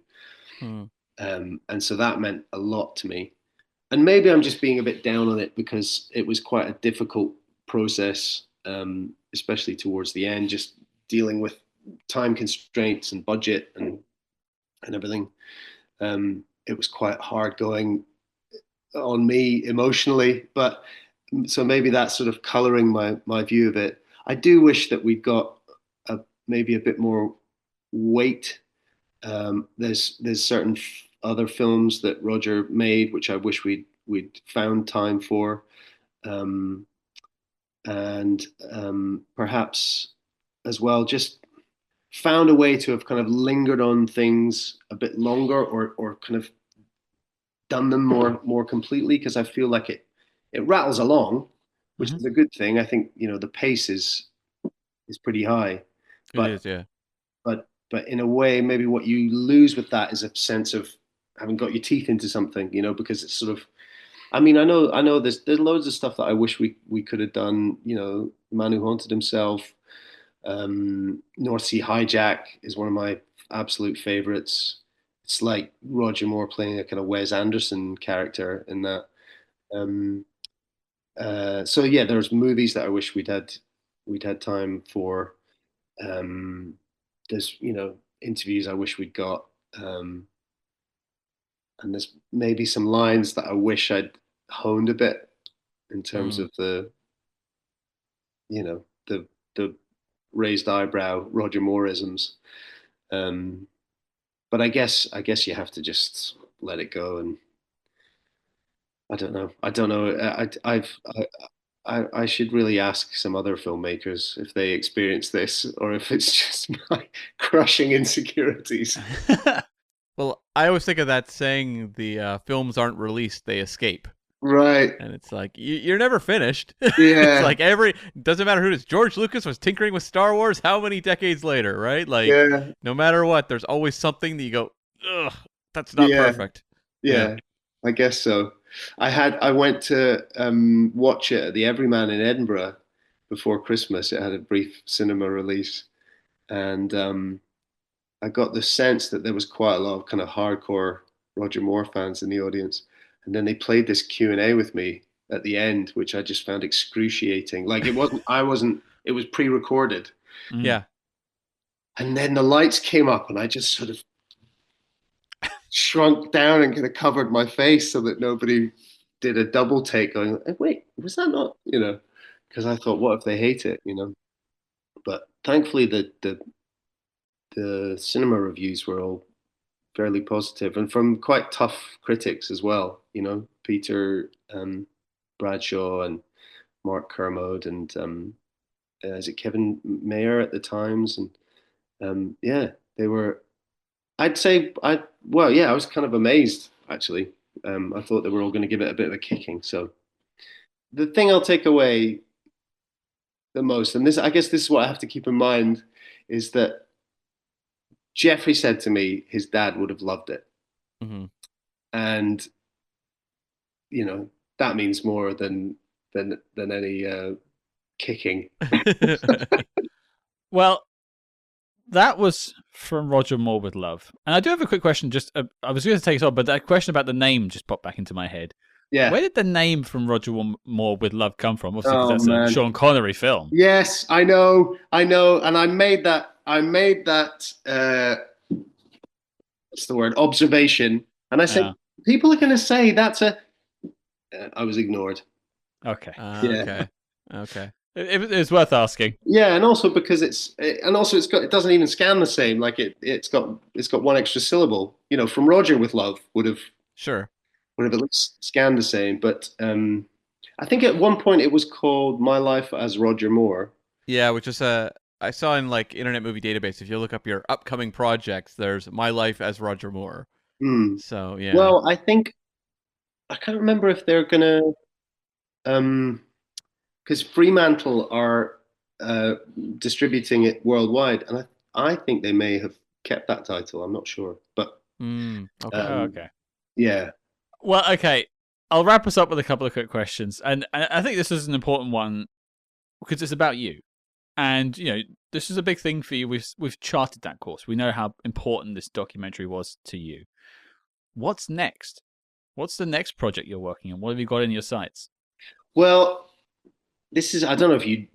Hmm. And so that meant a lot to me. And maybe I'm just being a bit down on it because it was quite a difficult process, especially towards the end, just dealing with time constraints and budget and everything. It was quite hard going on me emotionally, but so maybe that's sort of coloring my view of it. I do wish that we'd got maybe a bit more weight. There's certain other films that Roger made which I wish we'd found time for, um, and perhaps as well just found a way to have kind of lingered on things a bit longer, or kind of done them more completely, because I feel like it rattles along, which Hmm. is a good thing. I think the pace is pretty high, It but is, yeah. but in a way, maybe what you lose with that is a sense of having got your teeth into something, because it's sort of. I mean, I know there's loads of stuff that I wish we could have done. The Man Who Haunted Himself, North Sea Hijack is one of my absolute favorites. It's like Roger Moore playing a kind of Wes Anderson character in that. Um, so yeah, there's movies that I wish we'd had time for. Um, there's interviews I wish we'd got, um, and there's maybe some lines that I wish I'd honed a bit in terms Hmm. of the raised eyebrow Roger Mooreisms. Um, but I guess you have to just let it go, and I don't know. I don't know. I should really ask some other filmmakers if they experience this or if it's just my crushing insecurities. Well, I always think of that saying, the films aren't released, they escape. Right. And it's like, you're never finished. It's Yeah. like doesn't matter who it is. George Lucas was tinkering with Star Wars how many decades later, right? Like, Yeah. no matter what, there's always something that you go, ugh, that's not Yeah. perfect. Yeah. Yeah. I guess so. I went to watch it at the Everyman in Edinburgh before Christmas. It had a brief cinema release, and I got the sense that there was quite a lot of kind of hardcore Roger Moore fans in the audience. And then they played this Q&A with me at the end, which I just found excruciating. Like it was pre-recorded. Mm. Yeah. And then the lights came up and I just sort of shrunk down and kind of covered my face so that nobody did a double take going, wait, was that not, because I thought, what if they hate it? But thankfully the cinema reviews were all fairly positive and from quite tough critics as well. Peter Bradshaw and Mark Kermode and is it Kevin Mayer at the Times, and yeah, they were I'd say well, yeah, I was kind of amazed actually. I thought they were all going to give it a bit of a kicking. So the thing I'll take away the most, and this I guess this is what I have to keep in mind, is that Jeffrey said to me his dad would have loved it, Hmm. and you know that means more than any kicking. Well, that was from Roger Moore with Love. And I do have a quick question. Just I was going to take it off, but that question about the name just popped back into my head. Yeah. Where did the name from Roger Moore with Love come from? Obviously, because Oh that's a man. Sean Connery film. Yes, I know, and I made that. I made that. What's the word? Observation, and I said Yeah. people are going to say that's a. I was ignored. Okay. Yeah. Okay. Okay. It's worth asking. Yeah, and also because it doesn't even scan the same. Like it's got one extra syllable. You know, from Roger with Love Sure. would have at least scanned the same. But I think at one point it was called My Life as Roger Moore. Yeah, which is I saw in like Internet Movie Database. If you look up your upcoming projects, there's My Life as Roger Moore. Hmm. So yeah. Well, I think I can't remember if they're gonna because Fremantle are uh, distributing it worldwide, and I think they may have kept that title. I'm not sure, but Okay. Oh, um, okay. yeah. Well, okay. I'll wrap us up with a couple of quick questions, and I think this is an important one because it's about you, and this is a big thing for you. We've charted that course. We know how important this documentary was to you. What's next? What's the next project you're working on? What have you got in your sights? Well, this is I don't know if you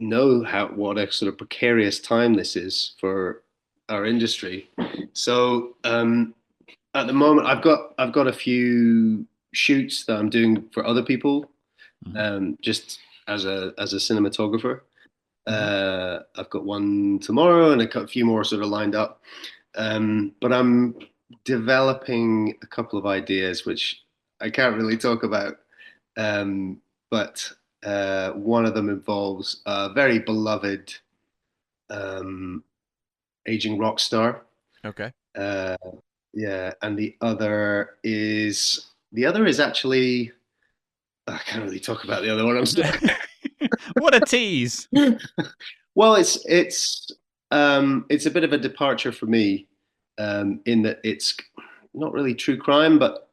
know how what a sort of precarious time this is for our industry. So at the moment, I've got a few shoots that I'm doing for other people, Hmm. just as a cinematographer. Hmm. I've got one tomorrow and a few more sort of lined up. But I'm developing a couple of ideas which I can't really talk about. Um, but one of them involves a very beloved um, aging rock star. Okay. Uh, yeah, and the other is actually I can't really talk about the other one. I'm still What a tease! well, it's a bit of a departure for me, in that it's not really true crime, but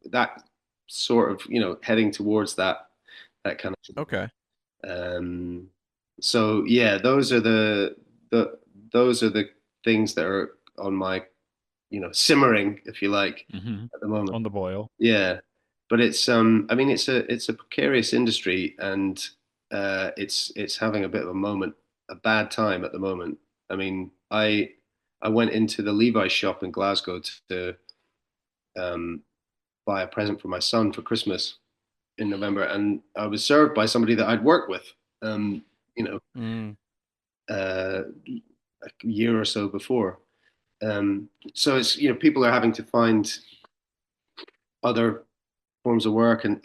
that sort of heading towards that kind of. Okay. Um, so yeah, the those are the things that are on my simmering, if you like, Hmm. at the moment. On the boil. Yeah, but I mean, it's a precarious industry, and it's having a bit of a bad time at the moment. I mean, I went into the Levi's shop in Glasgow to um, buy a present for my son for Christmas in November, and I was served by somebody that I'd worked with, um, you know, Mm. uh, a year or so before. So it's people are having to find other forms of work. And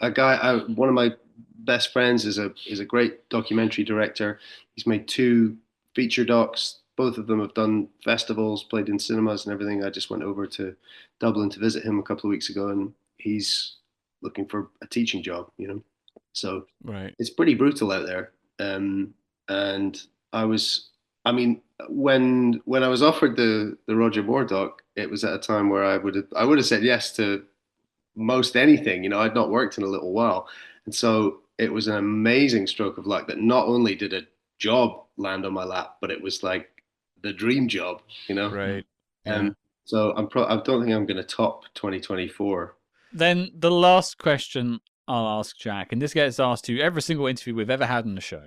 one of my best friends is a great documentary director. He's made two feature docs. Both of them have done festivals, played in cinemas and everything. I just went over to Dublin to visit him a couple of weeks ago, and he's looking for a teaching job. So Right. it's pretty brutal out there. And I was, I mean, when I was offered the Roger Moore doc, it was at a time where I would have said yes to most anything. I'd not worked in a little while. And so it was an amazing stroke of luck that not only did a job land on my lap, but it was like the dream job. Right. Um, Yeah. so I don't think I'm going to top 2024. Then the last question I'll ask Jack, and this gets asked to every single interview we've ever had on the show.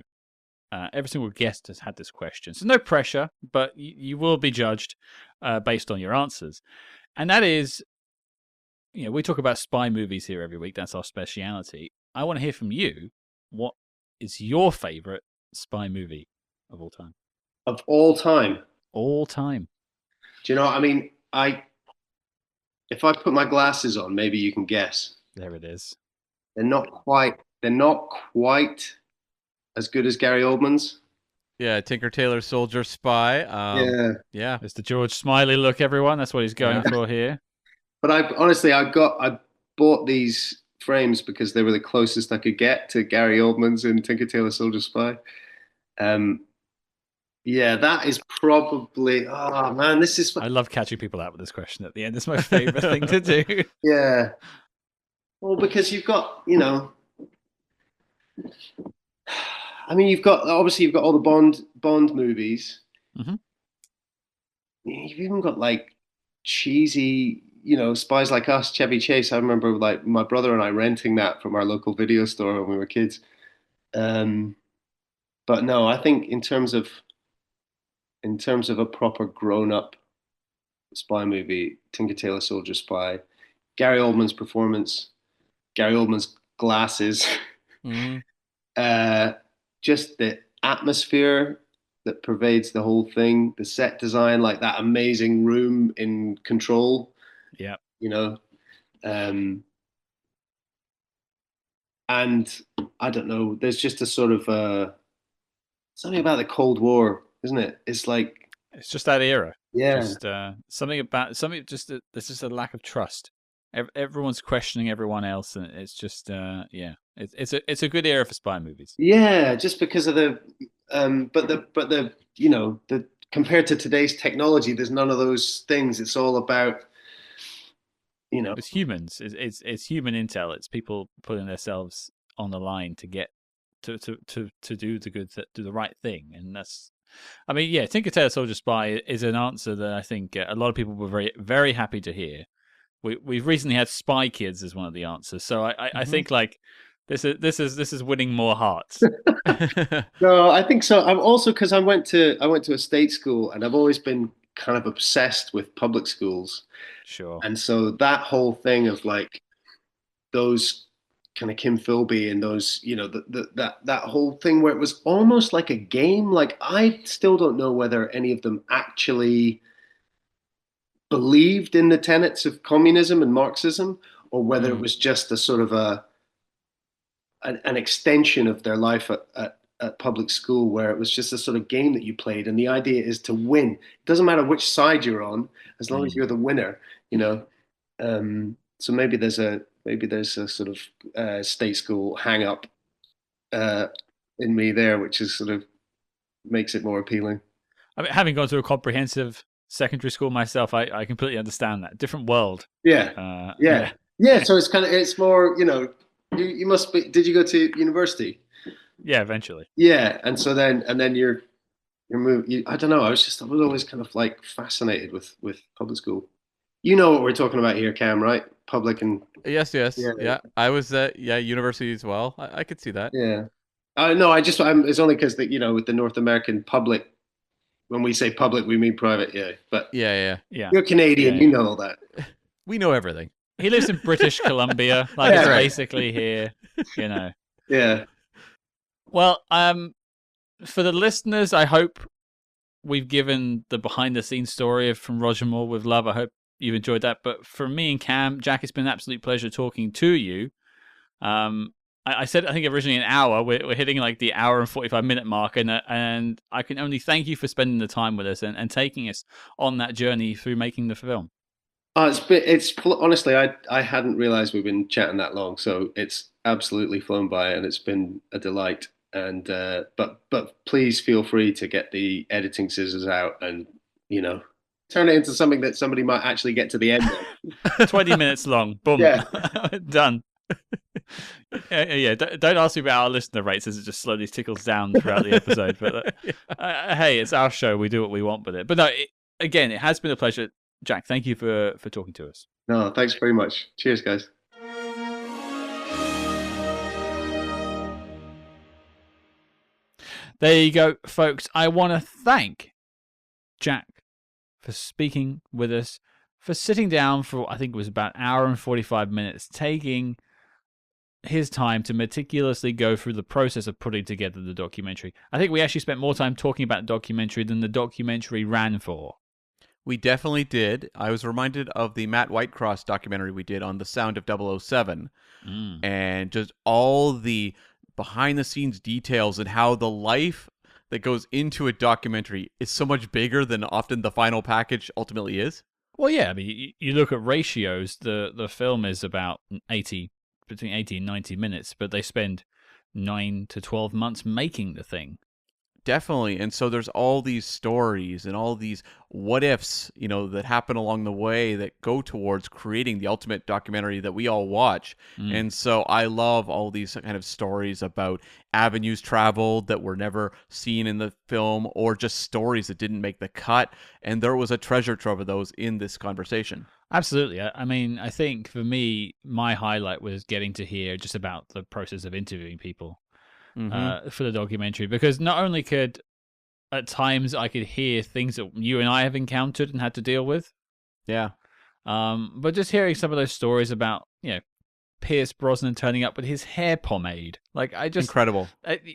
Every single guest has had this question. So no pressure, but you will be judged based on your answers. And that is, we talk about spy movies here every week. That's our speciality. I want to hear from you. What is your favorite spy movie of all time? Of all time. All time. Do you know, I mean, if I put my glasses on, maybe you can guess. There it is. They're not quite as good as Gary Oldman's. Yeah, Tinker Tailor Soldier Spy. Yeah. Yeah. It's the George Smiley look, everyone. That's what he's going Yeah. for here. But I bought these frames because they were the closest I could get to Gary Oldman's in Tinker Tailor Soldier Spy. Um, yeah, that is probably. Oh man, this is. I love catching people out with this question at the end. It's my favorite thing to do. Yeah. Well, because you've got, I mean, you've got all the Bond movies. hmm You've even got like cheesy, Spies Like Us, Chevy Chase. I remember like my brother and I renting that from our local video store when we were kids. Um, but no, I think in terms of a proper grown-up spy movie, Tinker Tailor Soldier Spy, Gary Oldman's performance, Gary Oldman's glasses, Mhm. uh, just the atmosphere that pervades the whole thing, the set design, like that amazing room in Control, Yeah. you know, um, and I don't know. There's just a sort of something about the Cold War, isn't it? It's like, It's just that era. yeah, Just something about something. There's just a lack of trust. Everyone's questioning everyone else, and it's just yeah. It's a good era for spy movies. yeah, just because of but the the compared to today's technology, there's none of those things. It's all about, you know, It's humans. It's human intel. It's people putting themselves on the line to get to do do the right thing, and that's. I mean, yeah, Tinker Tailor Soldier Spy is an answer that I think a lot of people were very happy to hear. We've recently had Spy Kids as one of the answers, so I think like this is winning more hearts. No, I think so. I'm also because I went to a state school and I've always been kind of obsessed with public schools. Sure. And so that whole thing of like those kind of Kim Philby and those, that whole thing where it was almost like a game. Like I still don't know whether any of them actually believed in the tenets of communism and Marxism, or whether it Mm. was just a sort of an extension of their life at public school, where it was just a sort of game that you played, and the idea is to win. It doesn't matter which side you're on, as long as Mm. you're the winner. So maybe there's a sort of state school hang up uh, in me there, which is sort of makes it more appealing. I mean, having gone to a comprehensive secondary school myself, I completely understand that different world. Yeah, yeah, Yeah, yeah. So it's more, you must be. Did you go to university? yeah. Eventually, Yeah, and then you're moving. I don't know. I was always kind of like fascinated with public school. You know what we're talking about here, Cam, right? Public and Yes, yes. yeah, Yeah. I was at university as well. I could see that. yeah. No, it's only because with the North American public, when we say public, we mean private. Yeah, but Yeah, yeah. yeah, you're Canadian, yeah, you yeah. know all that. We know everything. He lives in British Columbia, like Yeah, it's right. basically here, you know. Yeah, Well, for the listeners, I hope we've given the behind the scenes story from Roger Moore with love. I hope you've enjoyed that. But for me and Cam, Jack, it's been an absolute pleasure talking to you. I said I think originally an hour. We're hitting like the hour and 45-minute mark, and I can only thank you for spending the time with us and taking us on that journey through making the film. honestly, I hadn't realized we've been chatting that long, so it's absolutely flown by, and it's been a delight. And but please feel free to get the editing scissors out and turn it into something that somebody might actually get to the end of. 20 minutes long. Boom. Yeah. Done. Yeah. Don't ask me about our listener rates as it just slowly tickles down throughout the episode. But hey, it's our show. We do what we want with it. But no, again, it has been a pleasure. Jack, thank you for talking to us. No, thanks very much. Cheers, guys. There you go, folks. I want to thank Jack for speaking with us, for sitting down for, I think it was about an hour and 45 minutes, taking his time to meticulously go through the process of putting together the documentary. I think we actually spent more time talking about the documentary than the documentary ran for. We definitely did. I was reminded of the Matt Whitecross documentary we did on the sound of 007 and just all the behind the scenes details and how the life that goes into a documentary is so much bigger than often the final package ultimately is. Well, yeah, I mean, you look at ratios. The film is about 80, between 80 and 90 minutes, but they spend 9 to 12 months making the thing. Definitely. And so there's all these stories and all these what ifs, that happen along the way that go towards creating the ultimate documentary that we all watch. And so I love all these kind of stories about avenues traveled that were never seen in the film, or just stories that didn't make the cut. And there was a treasure trove of those in this conversation. Absolutely. I mean, I think for me, my highlight was getting to hear just about the process of interviewing people. For the documentary, because not only could at times I could hear things that you and I have encountered and had to deal with, Yeah. but just hearing some of those stories about Pierce Brosnan turning up with his hair pomade, like Incredible.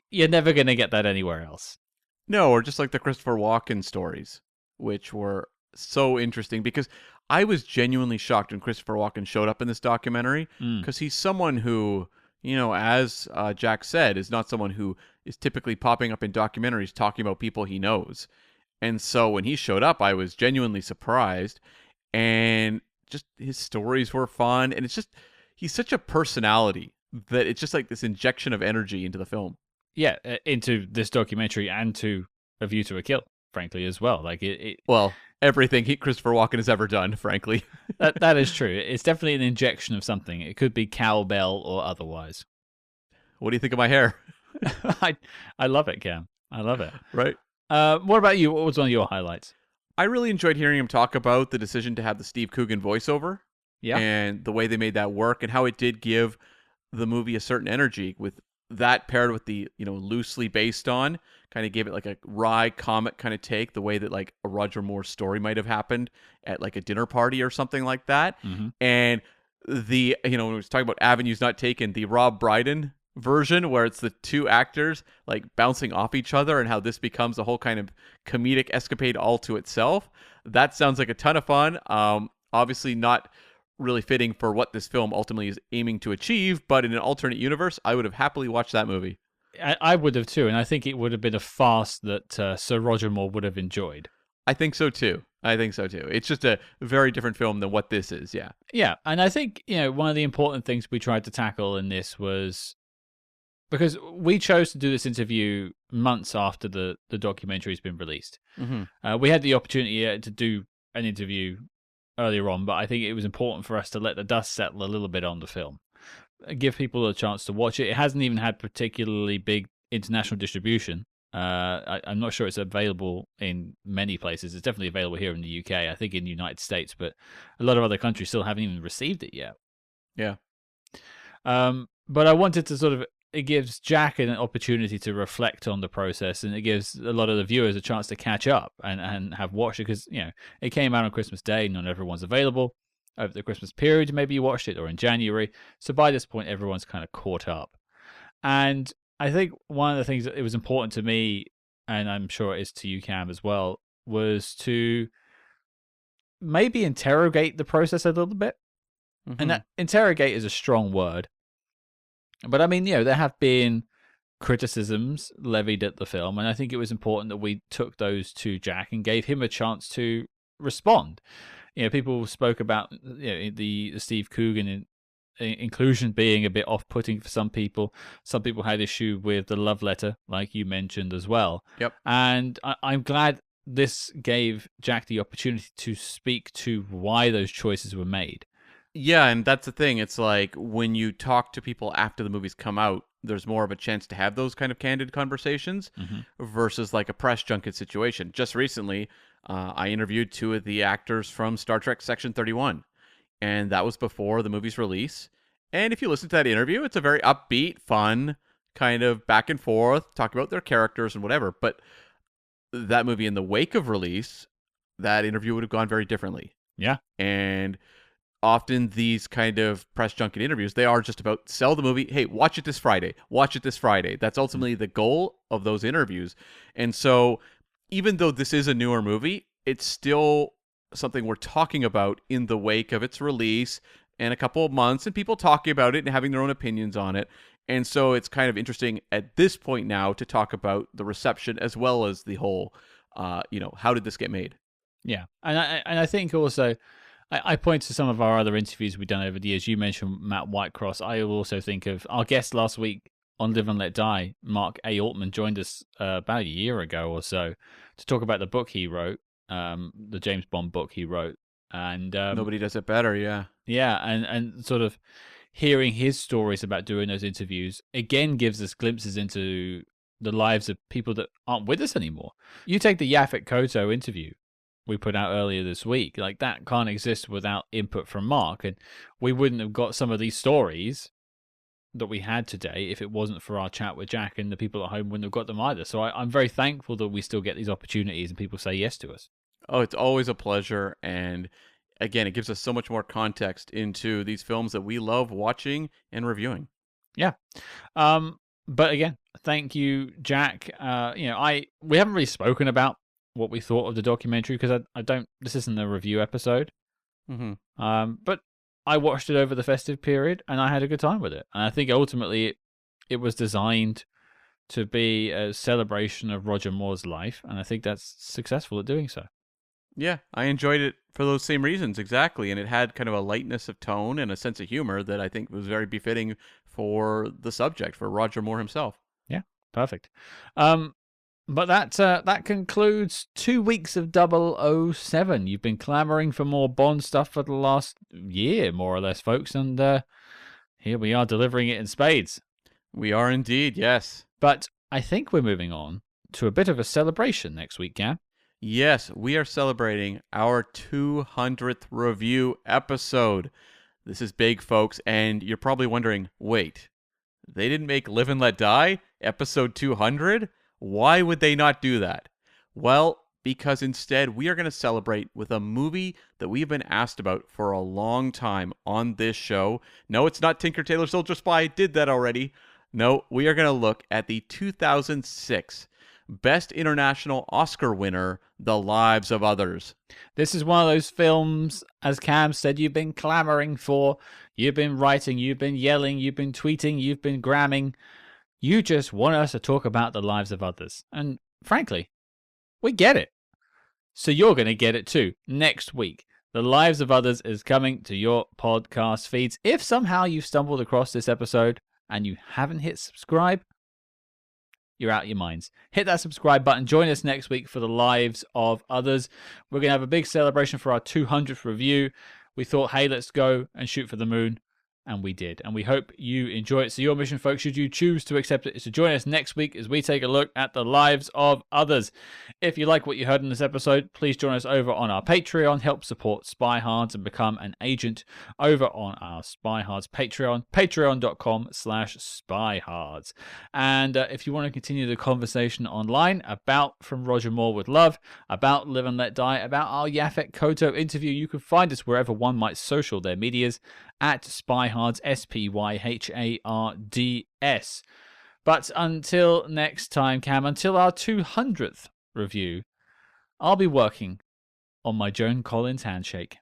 You're never gonna get that anywhere else. No, or just like the Christopher Walken stories, which were so interesting, because I was genuinely shocked when Christopher Walken showed up in this documentary, because he's someone who, as Jack said, is not someone who is typically popping up in documentaries talking about people he knows. And so when he showed up, I was genuinely surprised. And just his stories were fun. And it's just, he's such a personality that it's just like this injection of energy into the film. Yeah, into this documentary and to A View to a Kill, frankly, as well. Like well, everything Christopher Walken has ever done, frankly. that is true. It's definitely an injection of something. It could be cowbell or otherwise. What do you think of my hair? I love it, Cam. I love it. Right. What about you? What was one of your highlights? I really enjoyed hearing him talk about the decision to have the Steve Coogan voiceover. Yeah. And the way they made that work, and how it did give the movie a certain energy, with that paired with the, loosely based on, kind of gave it like a wry comic kind of take, the way that like a Roger Moore story might have happened at like a dinner party or something like that. And the, when we was talking about avenues not taken, the Rob Brydon version where it's the two actors like bouncing off each other, and how this becomes a whole kind of comedic escapade all to itself. That sounds like a ton of fun. Obviously not really fitting for what this film ultimately is aiming to achieve, but in an alternate universe, I would have happily watched that movie. I would have too, and I think it would have been a farce that Sir Roger Moore would have enjoyed. I think so too. It's just a very different film than what this is, yeah. Yeah, and I think, one of the important things we tried to tackle in this was, because we chose to do this interview months after the documentary's been released. We had the opportunity to do an interview earlier on, but I think it was important for us to let the dust settle a little bit on the film, give people a chance to watch it. It hasn't even had particularly big international distribution. I'm not sure it's available in many places. It's definitely available here in the UK, I think in the United States, but a lot of other countries still haven't even received it yet. Yeah. But I wanted to it gives Jack an opportunity to reflect on the process, and it gives a lot of the viewers a chance to catch up and have watched it, because, it came out on Christmas Day, not everyone's available. Over the Christmas period, maybe you watched it, or in January. So by this point, everyone's kind of caught up. And I think one of the things that it was important to me, and I'm sure it is to you, Cam, as well, was to maybe interrogate the process a little bit. And that interrogate is a strong word. But I mean, there have been criticisms levied at the film, and I think it was important that we took those to Jack and gave him a chance to respond. People spoke about the Steve Coogan inclusion being a bit off-putting for some people. Some people had issue with the love letter, like you mentioned as well. Yep. And I'm glad this gave Jack the opportunity to speak to why those choices were made. Yeah, and that's the thing. It's like when you talk to people after the movies come out, there's more of a chance to have those kind of candid conversations versus like a press junket situation. Just recently, I interviewed two of the actors from Star Trek Section 31, and that was before the movie's release. And if you listen to that interview, it's a very upbeat, fun kind of back and forth, talking about their characters and whatever. But that movie, in the wake of release, that interview would have gone very differently. Yeah. And often these kind of press junket interviews, they are just about sell the movie. Hey, watch it this Friday. Watch it this Friday. That's ultimately the goal of those interviews. And so even though this is a newer movie, it's still something we're talking about in the wake of its release and a couple of months, and people talking about it and having their own opinions on it. And so it's kind of interesting at this point now to talk about the reception as well as the whole, how did this get made? Yeah, and I think also I point to some of our other interviews we've done over the years. You mentioned Matt Whitecross. I also think of our guest last week on Live and Let Die. Mark A. Altman joined us about a year ago or so to talk about the book he wrote, the James Bond book he wrote, and Nobody does it better, yeah. yeah, and sort of hearing his stories about doing those interviews again gives us glimpses into the lives of people that aren't with us anymore. You take the Yaphet Kotto interview we put out earlier this week, like that can't exist without input from Mark, and we wouldn't have got some of these stories that we had today if it wasn't for our chat with Jack, and the people at home wouldn't have got them either. So I'm very thankful that we still get these opportunities and people say yes to us. Oh, it's always a pleasure. And again, it gives us so much more context into these films that we love watching and reviewing. Yeah. But again, thank you, Jack. We haven't really spoken about what we thought of the documentary because I don't. This isn't a review episode. Mm-hmm. But I watched it over the festive period and I had a good time with it. And I think ultimately it was designed to be a celebration of Roger Moore's life, and I think that's successful at doing so. Yeah, I enjoyed it for those same reasons, exactly. And it had kind of a lightness of tone and a sense of humor that I think was very befitting for the subject, for Roger Moore himself. Yeah, perfect. But that concludes 2 weeks of 007. You've been clamoring for more Bond stuff for the last year, more or less, folks, and here we are delivering it in spades. We are indeed, yes. But I think we're moving on to a bit of a celebration next week, Cam. Yes, we are celebrating our 200th review episode. This is big, folks, and you're probably wondering, wait, they didn't make Live and Let Die, episode 200? Why would they not do that? Well, because instead we are going to celebrate with a movie that we've been asked about for a long time on this show. No, it's not Tinker Tailor Soldier Spy. Did that already. No, we are going to look at the 2006 Best International Oscar winner, The Lives of Others. This is one of those films, as Cam said, you've been clamoring for. You've been writing, you've been yelling, you've been tweeting, you've been gramming. You just want us to talk about the lives of others. And frankly, we get it. So you're going to get it too next week. The Lives of Others is coming to your podcast feeds. If somehow you've stumbled across this episode and you haven't hit subscribe, you're out of your minds. Hit that subscribe button. Join us next week for The Lives of Others. We're going to have a big celebration for our 200th review. We thought, hey, let's go and shoot for the moon. And we did. And we hope you enjoy it. So your mission, folks, should you choose to accept it, is to join us next week as we take a look at the lives of others. If you like what you heard in this episode, please join us over on our Patreon. Help support SpyHards and become an agent over on our SpyHards Patreon, patreon.com/SpyHards. And if you want to continue the conversation online about From Roger Moore with Love, about Live and Let Die, about our Yaphet Kotto interview, you can find us wherever one might social their medias at SpyHards, SpyHards. But until next time, Cam, until our 200th review, I'll be working on my Joan Collins handshake.